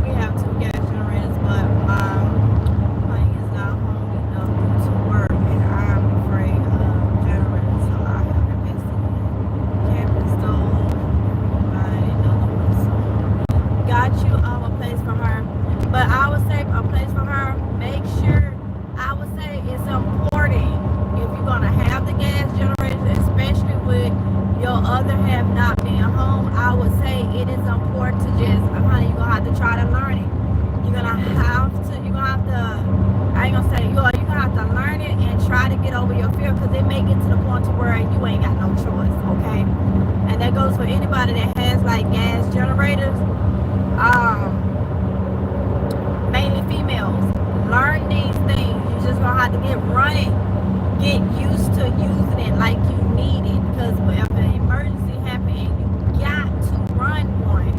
We have 2 gas generators, but mine is not home enough to work, and I'm afraid of generators, so I have invested in camping stove, buy another one soon. Got you a place for her, but I would say a place for her. Make sure, I would say it's important if you're gonna have the gas generators, especially with your other half not being home. I would say it is important to just, honey, you're gonna have to try to learn it. You're gonna have to, I ain't gonna say you're gonna have to learn it and try to get over your fear, because it may get to the point to where you ain't got no choice, okay? And that goes for anybody that has like gas generators, mainly females. Learn these things. You're just gonna have to get running, get used to using it like you need it, because if an emergency happens and you got to run one,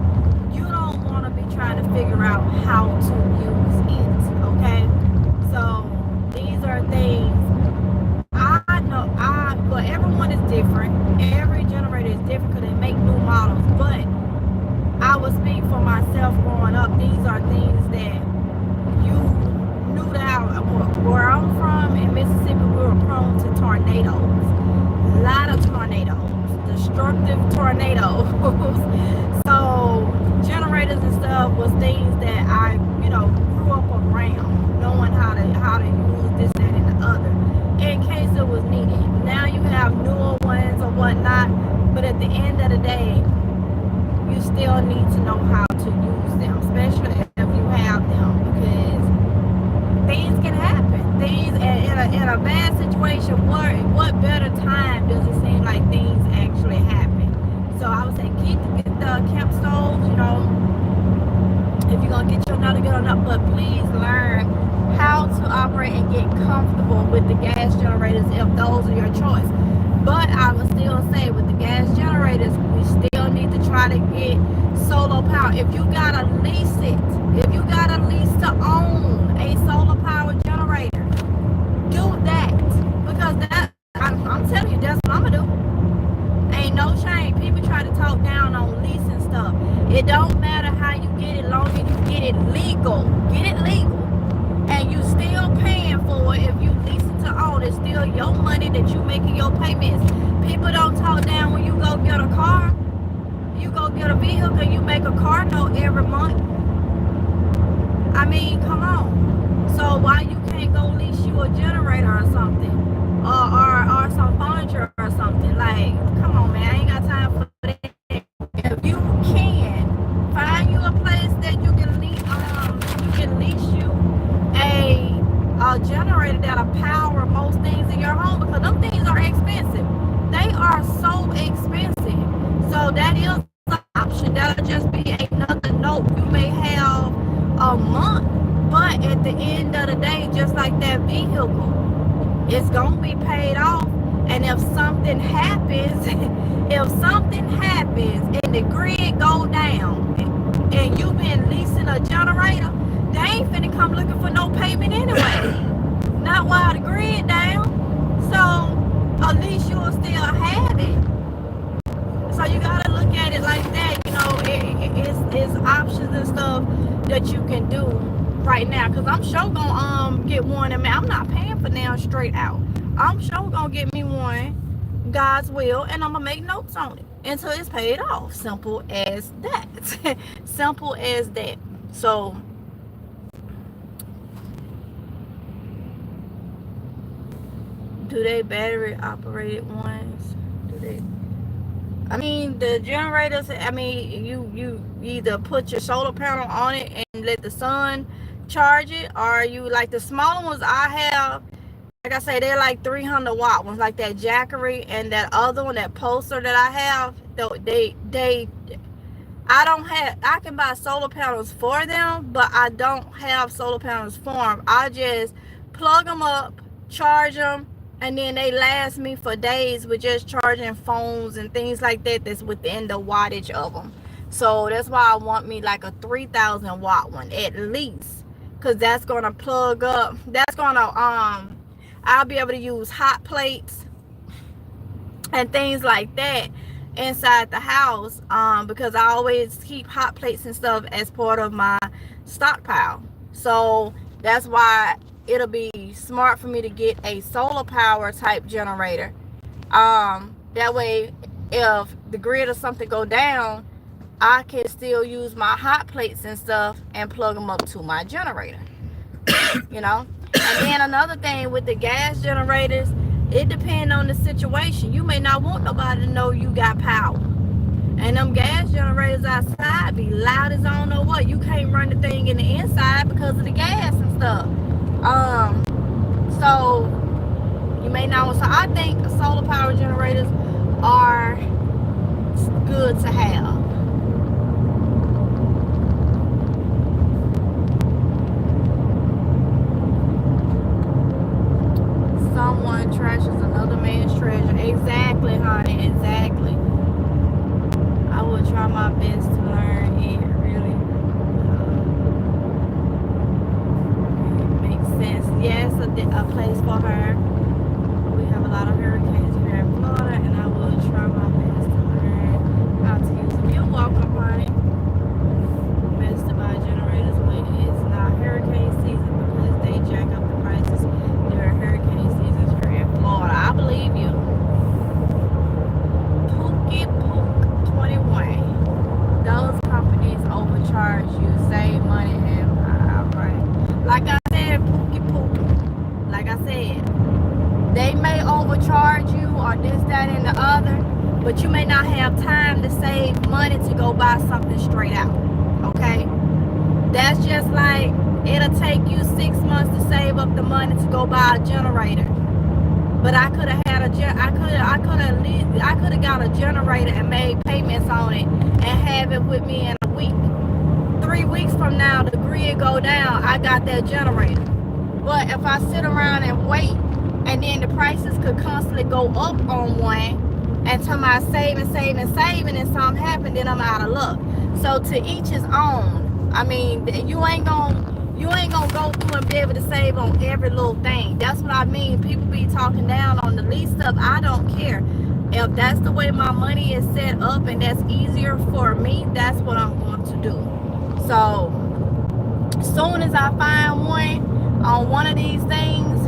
you don't want to be trying to figure out how to use it, okay? So these are things I know. But everyone is different. Every generator is different because they make new models. But I would speak for myself growing up. These are things that you knew that where I'm from in Mississippi, we were prone to tornadoes. A lot of tornadoes, destructive tornadoes. So generators and stuff was things that I, grew up around, knowing how to use this, that, and the other, in case it was needed. Now you have newer ones or whatnot, but at the end of the day, you still need to know how to use them, especially if you have them, because things can happen. Things in a bad situation, what better time does it seem like things actually happen? So I would say get the camp stoves, if you're gonna get your nut, get on up, but please learn how to operate and get comfortable with the gas generators if those are your choice. But I would still say with the gas generators, we still need to try to get solar power. If you gotta lease it, if you gotta lease to own a solar power generator, do that. Because I'm telling you, that's what I'm gonna do. Ain't no shame. People try to talk down on leasing stuff. It don't matter how you get it, long as you get it legal. Get it legal. And you still paying for it if you lease it to own. It's still your money that you making your payments. People don't talk down when you go get a car. You go get a vehicle, you make a car note every month. I mean, come on. So why you can't go lease you a generator or something? Or some furniture or something? Like, come on, man. I ain't got time for that. If you can find you a place that you can lease you a generator that'll power most things in your home, because them things are expensive. They are so expensive. So that is an option. That'll just be another note you may have a month. But at the end of the day, just like that vehicle, it's gonna be paid off. And if something happens, and the grid go down and you've been leasing a generator, they ain't finna come looking for no payment anyway. Not while the grid down. So at least you'll still have it. So you gotta look at it like that. It's options and stuff that you can do right now. Cause I'm sure gonna get one. I'm not paying for now straight out. I'm sure gonna get me one, God's will, and I'm gonna make notes on it. until it's paid off. Simple as that. Simple as that. So do they battery operated ones? Do they? I mean, the generators, I mean, you either put your solar panel on it and let the sun charge it, or you, like the smaller ones I have, like I say, they're like 300-watt ones, like that Jackery, and that other one, that Pulsar that I have, I can buy solar panels for them, but I don't have solar panels for them. I just plug them up, charge them, and then they last me for days with just charging phones and things like that that's within the wattage of them. So that's why I want me like a 3,000-watt one at least, because that's gonna plug up. That's gonna I'll be able to use hot plates and things like that inside the house, because I always keep hot plates and stuff as part of my stockpile. So that's why it'll be smart for me to get a solar power type generator. That way, if the grid or something go down, I can still use my hot plates and stuff and plug them up to my generator. You know. And then another thing with the gas generators, it depends on the situation. You may not want nobody to know you got power. And them gas generators outside be loud as I don't know what. You can't run the thing in the inside because of the gas and stuff. So you may not. So I think solar power generators are good to have. Someone trashes another man's treasure. Exactly, honey. Exactly. I will try my best to learn it. Really, it makes sense. Yes, a place for her. We have a lot of hurricanes here in Florida, and I will try my best to learn how to use them. You're welcome, honey. Best to buy generators when it's not hurricane season, because they jack up the prices during hurricane seasons here in Florida. I believe you. Pookie Pook 21. Those companies overcharge you, save money, and right. Like I said, Pookie Pook. Like I said, they may overcharge you or this, that, and the other, but you may not have time to save money to go buy something straight out. Okay? That's just like it'll take you 6 months to save up the money to go buy a generator. But I could have got a generator and made payments on it and have it with me in a week. 3 weeks from now, the grid go down, I got that generator. But if I sit around and wait, and then the prices could constantly go up on one, until my saving, and something happen, then I'm out of luck. So to each his own. I mean, you ain't gonna go through and be able to save on every little thing. That's what I mean. People be talking down on the least stuff. I don't care. If that's the way my money is set up and that's easier for me, that's what I'm going to do. So as soon as I find one on one of these things,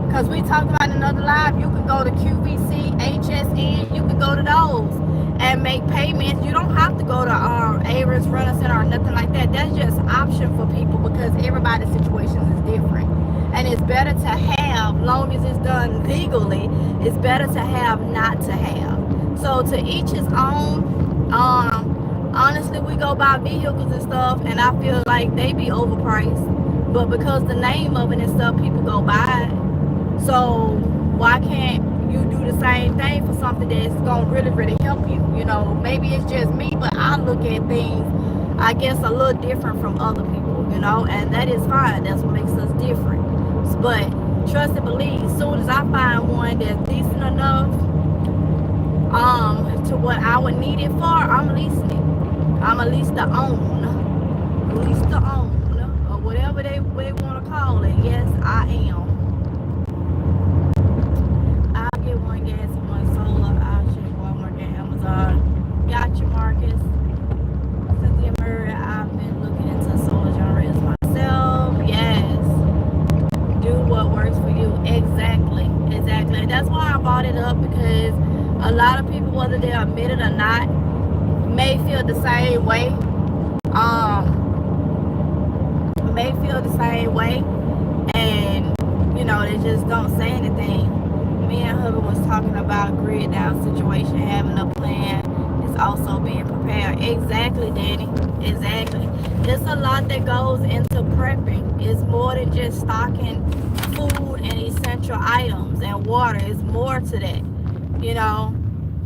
because we talked about in another live, you can go to QVC, HSN, you can go to those and make payments. You don't have to go to Average Rental Center or nothing like that. That's just option for people because everybody's situation is different. And it's better to have, long as it's done legally, it's better to have, not to have. So to each his own. Honestly, we go buy vehicles and stuff, and I feel like they be overpriced. But because the name of it and stuff, people go buy it. So why can't you do the same thing for something that's gonna really, really help you? You know, maybe it's just me, but I look at things, I guess, a little different from other people, you know, and that is fine. That's what makes us different. But trust and believe, as soon as I find one that's decent enough to what I would need it for, I'm leasing it. I'm a lease to own. Lease to own. Or whatever they want to call it. Yes, I am. I'll get one gas and one solar. I'll check Walmart and Amazon. Gotcha, Marcus. Cynthia Murray, I've been looking into solar generators myself. Yes. Do what works for you. Exactly. That's why I bought it up, because A lot of people, whether they admit it or not, may feel the same way. May feel the same way, and you know, they just don't say anything. Me and hubby was talking about grid down situation, having a plan is also being prepared. Exactly, Danny. Exactly. There's a lot that goes into prepping. It's more than just stocking food and essential items and water. It's more to that. You know,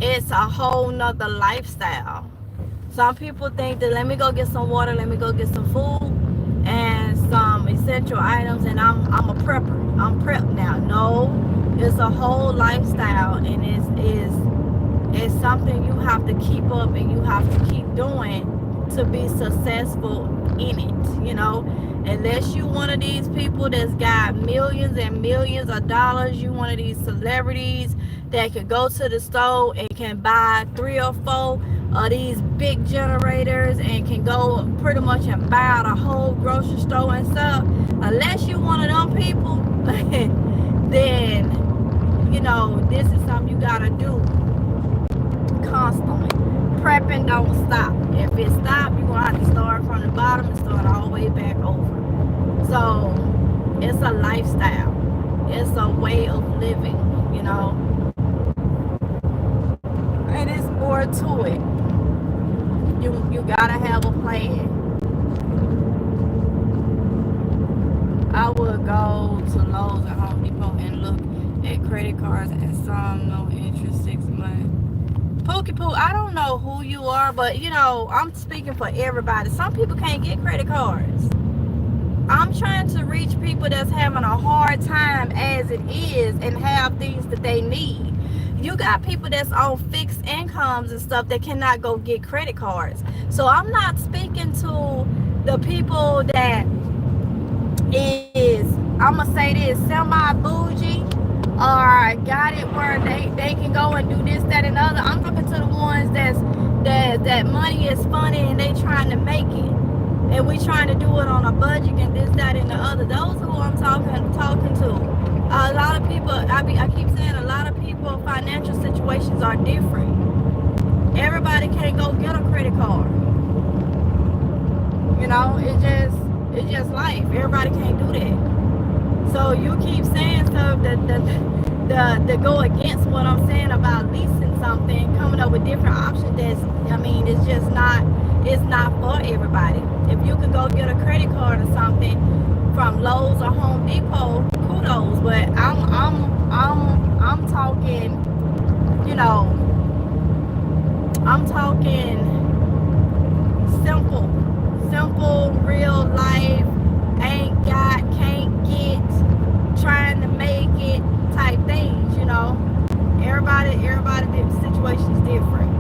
it's a whole nother lifestyle. Some people think that let me go get some water, let me go get some food and some essential items, and I'm a prepper. I'm prepped now. No, it's a whole lifestyle, and it's something you have to keep up and you have to keep doing to be successful in it. You know, unless you one of these people that's got millions and millions of dollars, you one of these celebrities that can go to the store and can buy 3 or 4 of these big generators and can go pretty much and buy out a whole grocery store and stuff. Unless you one of them people, then you know this is something you gotta do constantly. Prepping don't stop. If it stops, you're gonna have to start from the bottom and start all the way back over. So it's a lifestyle. It's a way of living, you know. And it's more to it. You gotta have a plan. I would go to Lowe's and Home Depot and look at credit cards and some no interest 6 months. Pookie Poo, I don't know who you are, but you know, I'm speaking for everybody. Some people can't get credit cards. I'm trying to reach people that's having a hard time as it is and have things that they need. You got people that's on fixed incomes and stuff that cannot go get credit cards. So I'm not speaking to the people that is, I'm gonna say this, semi-bougie or got it where they can go and do this, that, and other. I'm talking to the ones that money is funny and they trying to make it. And we trying to do it on a budget and this, that, and the other. Those who I'm talking to. A lot of people, I keep saying a lot of people, financial situations are different. Everybody can't go get a credit card. You know, it's just life. Everybody can't do that. So you keep saying stuff that go against what I'm saying about leasing something, coming up with different options. It's just not. It's not for everybody. If you could go get a credit card or something from Lowe's or Home Depot, kudos. But I'm talking, you know, I'm talking simple, real life, ain't got, can't get, trying to make it type things, you know. Everybody, the situation's different.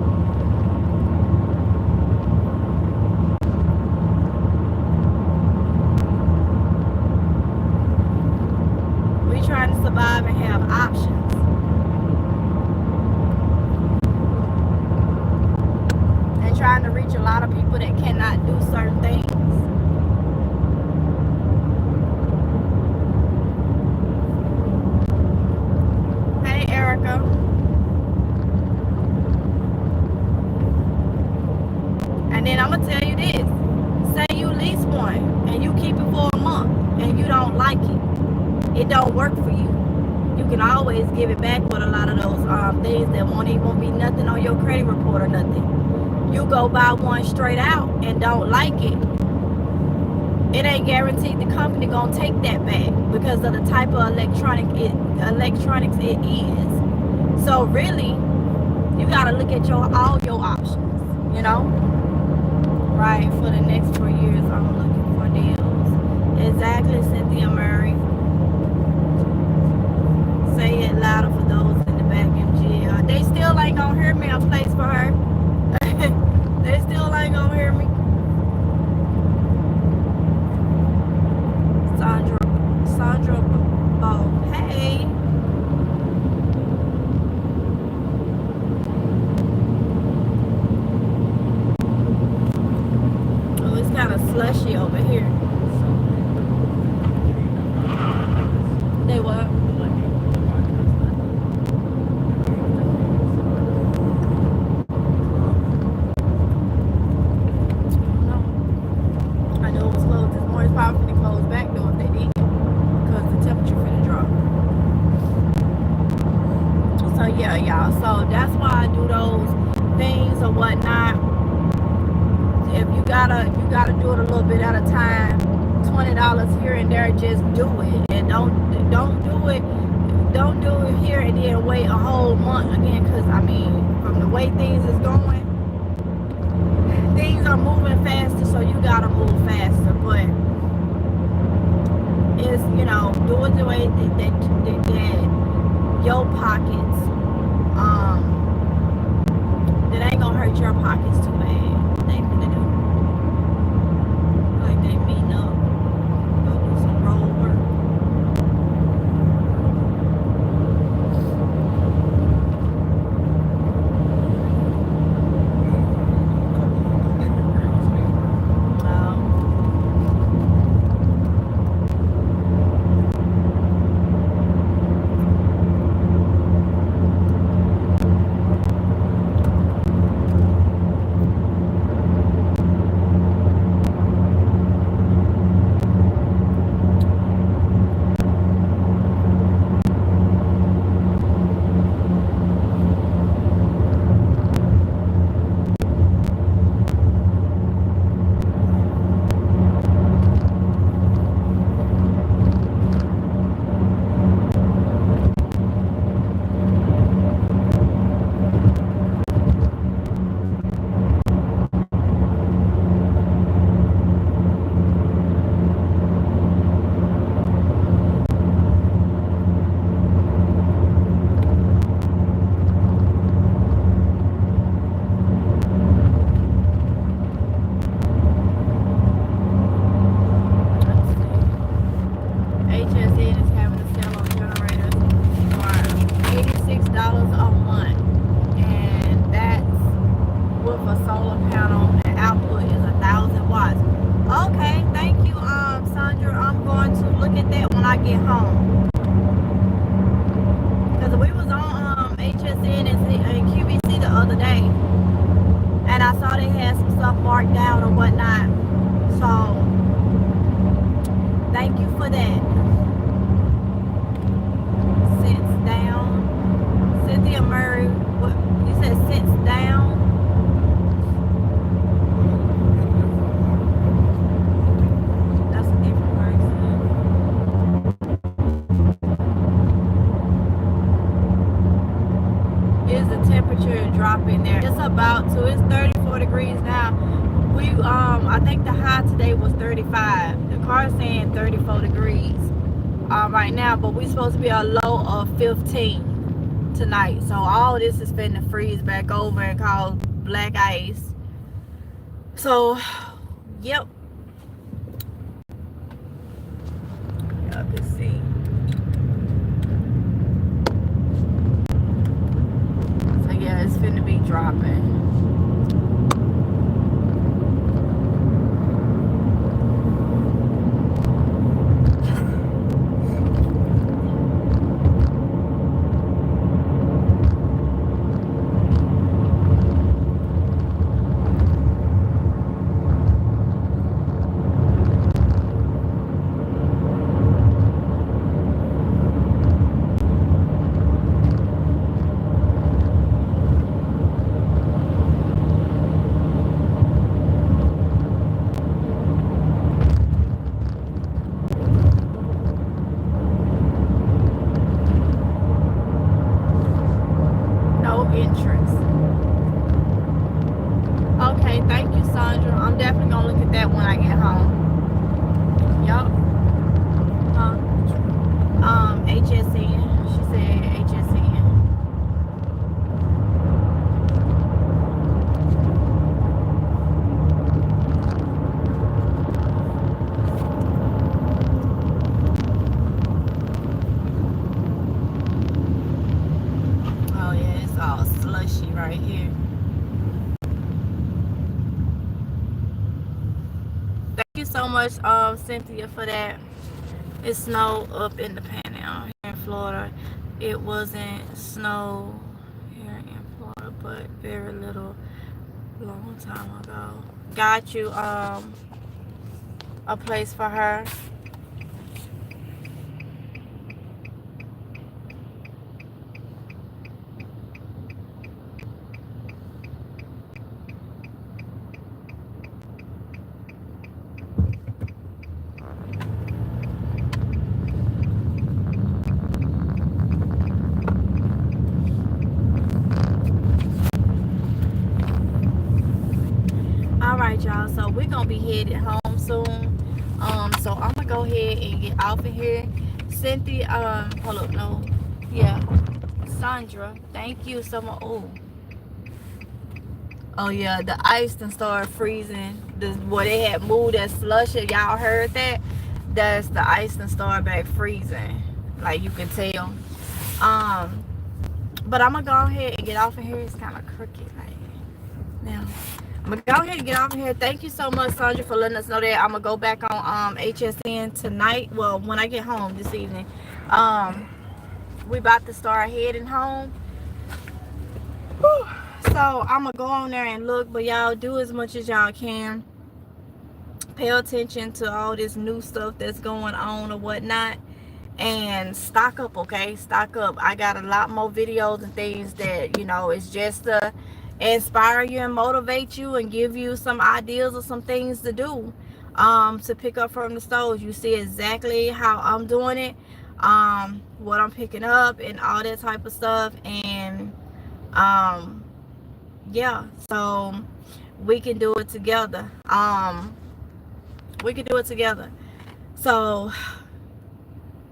Trying to survive and have options. And trying to reach a lot of people that cannot do certain things. Hey, Erica. And then I'm going to tell you this. Say you lease one and you keep it for a month and you don't like it. It don't work for you. You can always give it back with a lot of those things that won't even be nothing on your credit report or nothing. You go buy one straight out and don't like it. It ain't guaranteed the company gonna take that back because of the type of electronics it is. So really, you gotta look at all your options. You know, right? For the next 4 years, I'm looking for deals. Exactly, Cynthia Murray. Say it louder for those in the back, MG. They still ain't gonna hear me. A place for her. They still ain't gonna hear me. Sandra, oh, hey. Oh, it's kind of slushy over here. yeah, y'all. So that's why I do those things or whatnot. If you gotta do it a little bit at a time. $20 here and there, just do it, and don't do it here and then wait a whole month again. Because I mean, from the way things is going, things are moving faster, so you gotta move faster. But it's, do it the way that your pockets, that ain't gonna hurt your pockets too bad. They finna do like they meeting up, go do some road work. Dropping there. It's about to. It's 34 degrees now. I think the high today was 35. The car's saying 34 degrees right now, but we're supposed to be a low of 15 tonight. So all this is finna freeze back over and cause black ice. So, yep. Y'all can see. Yeah, it's finna be dropping. So much, Cynthia, for that. It snowed up in the Panhandle here in Florida. It wasn't snow here in Florida, but very little, long time ago. Got you a place for her. gonna be headed home soon. So I'm gonna go ahead and get off of here. Cynthia, hold up, no, yeah, Sandra, thank you so much. Oh yeah, the ice done started freezing. Where they had moved that slush, if y'all heard that, that's the ice done started back freezing. Like you can tell. But I'm gonna go ahead and get off of here. It's kind of crooked right now. I'm gonna go ahead and get off of here. Thank you so much, Sandra, for letting us know that. I'm gonna go back on HSN tonight. Well, when I get home this evening. We about to start heading home. Whew. So I'm gonna go on there and look, but y'all do as much as y'all can. Pay attention to all this new stuff that's going on or whatnot, and stock up, okay? Stock up. I got a lot more videos and things that, you know, it's just to inspire you and motivate you and give you some ideas or some things to do, to pick up from the stores. You see exactly how I'm doing it, what I'm picking up and all that type of stuff. And yeah, so we can do it together. We can do it together. So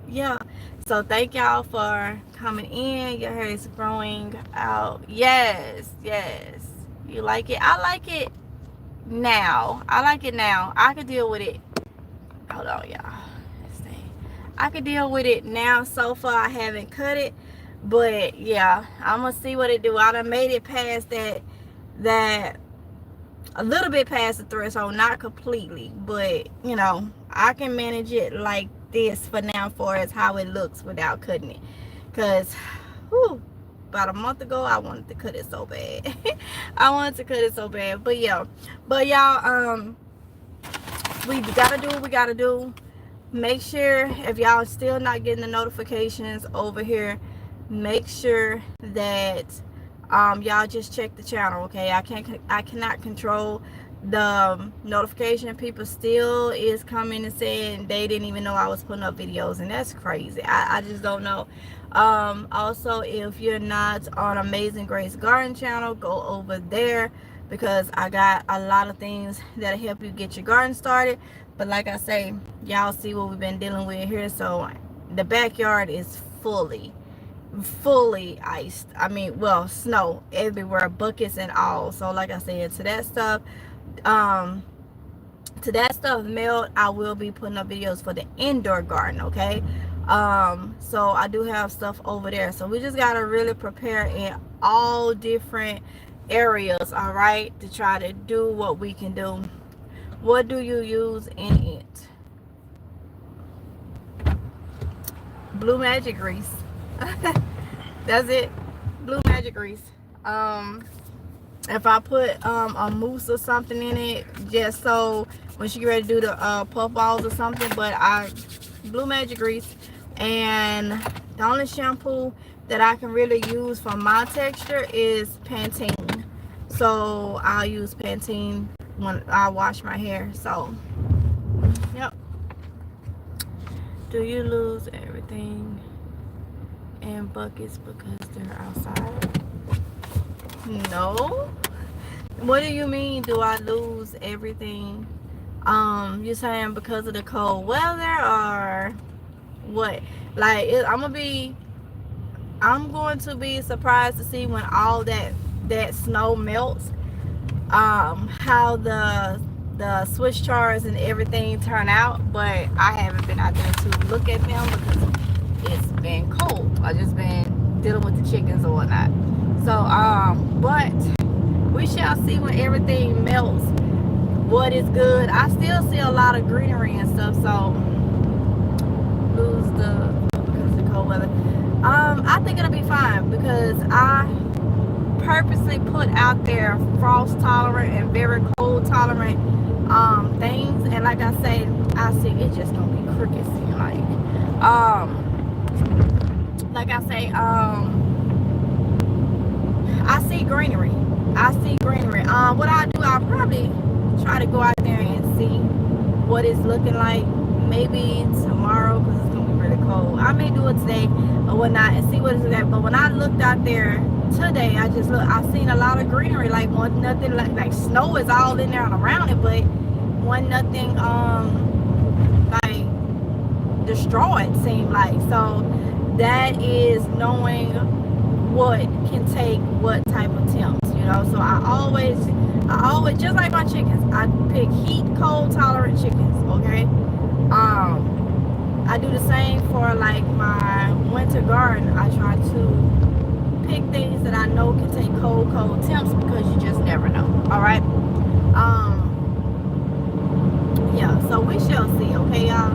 yeah, so thank y'all for coming in. Your hair is growing out. Yes, you like it. I like it now. I can deal with it. Hold on, y'all. I can deal with it now. So far I haven't cut it, but yeah, I'm gonna see what it do. I done made it past that a little bit past the threshold, not completely, but you know, I can manage it like this for now, for as how it looks without cutting it. Because about a month ago I wanted to cut it so bad. I wanted to cut it so bad. But yeah, y'all, we gotta do what we gotta do. Make sure, if y'all still not getting the notifications over here, make sure that y'all just check the channel, okay? I cannot control the notification. People still is coming and saying they didn't even know I was putting up videos, and that's crazy. I just don't know. Also, if you're not on Amazing Grace Garden channel, go over there, because I got a lot of things that'll help you get your garden started. But like I say, y'all see what we've been dealing with here. So the backyard is fully iced. I mean, well, snow everywhere, buckets and all. So like I said, to that stuff melt, I will be putting up videos for the indoor garden, okay? So I do have stuff over there. So we just gotta really prepare in all different areas, all right, to try to do what we can do. What do you use in it? Blue Magic Grease. That's it. Blue Magic Grease. If I put a mousse or something in it, just so when she get ready to do the puff balls or something, but Blue Magic Grease. And the only shampoo that I can really use for my texture is Pantene. So I'll use Pantene when I wash my hair. So yep. Do you lose everything in buckets because they're outside? No. What do you mean, do I lose everything? You saying because of the cold weather or what? Like, I'm going to be surprised to see when all that snow melts, how the switch charts and everything turn out. But I haven't been out there to look at them because it's been cold. I just been dealing with the chickens or whatnot. So but we shall see when everything melts what is good. I still see a lot of greenery and stuff. So lose because of the cold weather. I think it'll be fine, because I purposely put out there frost tolerant and very cold tolerant things. And like I say, I see it's just gonna be crooked. Like I say, I see greenery. What I do, I'll probably try to go out there and see what it's looking like. Maybe tomorrow, because it's gonna be really cold. I may do it today or whatnot and see what it's like. But when I looked out there today, I seen a lot of greenery. Like nothing like snow is all in there and around it, but wasn't nothing like destroyed, seemed like. So that is knowing what can take what type of temps, you know. So I always just like my chickens, I pick heat cold tolerant chickens, okay. I do the same for like my winter garden. I try to pick things that I know can take cold temps, because you just never know. All right. Yeah, so we shall see, okay, y'all.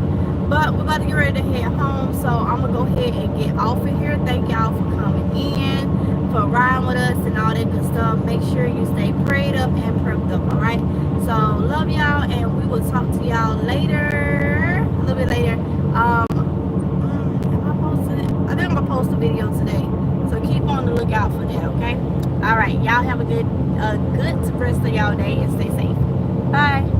But we're about to get ready to head home, so I'm gonna go ahead and get off of here. Thank y'all for coming in, for riding with us and all that good stuff. Make sure you stay prayed up and prepped up, all right? So love y'all, and we will talk to y'all later, a little bit later. Am I posting it? I think I'm gonna post a video today, so keep on the lookout for that, okay? All right, y'all have a good rest of y'all day, and stay safe. Bye.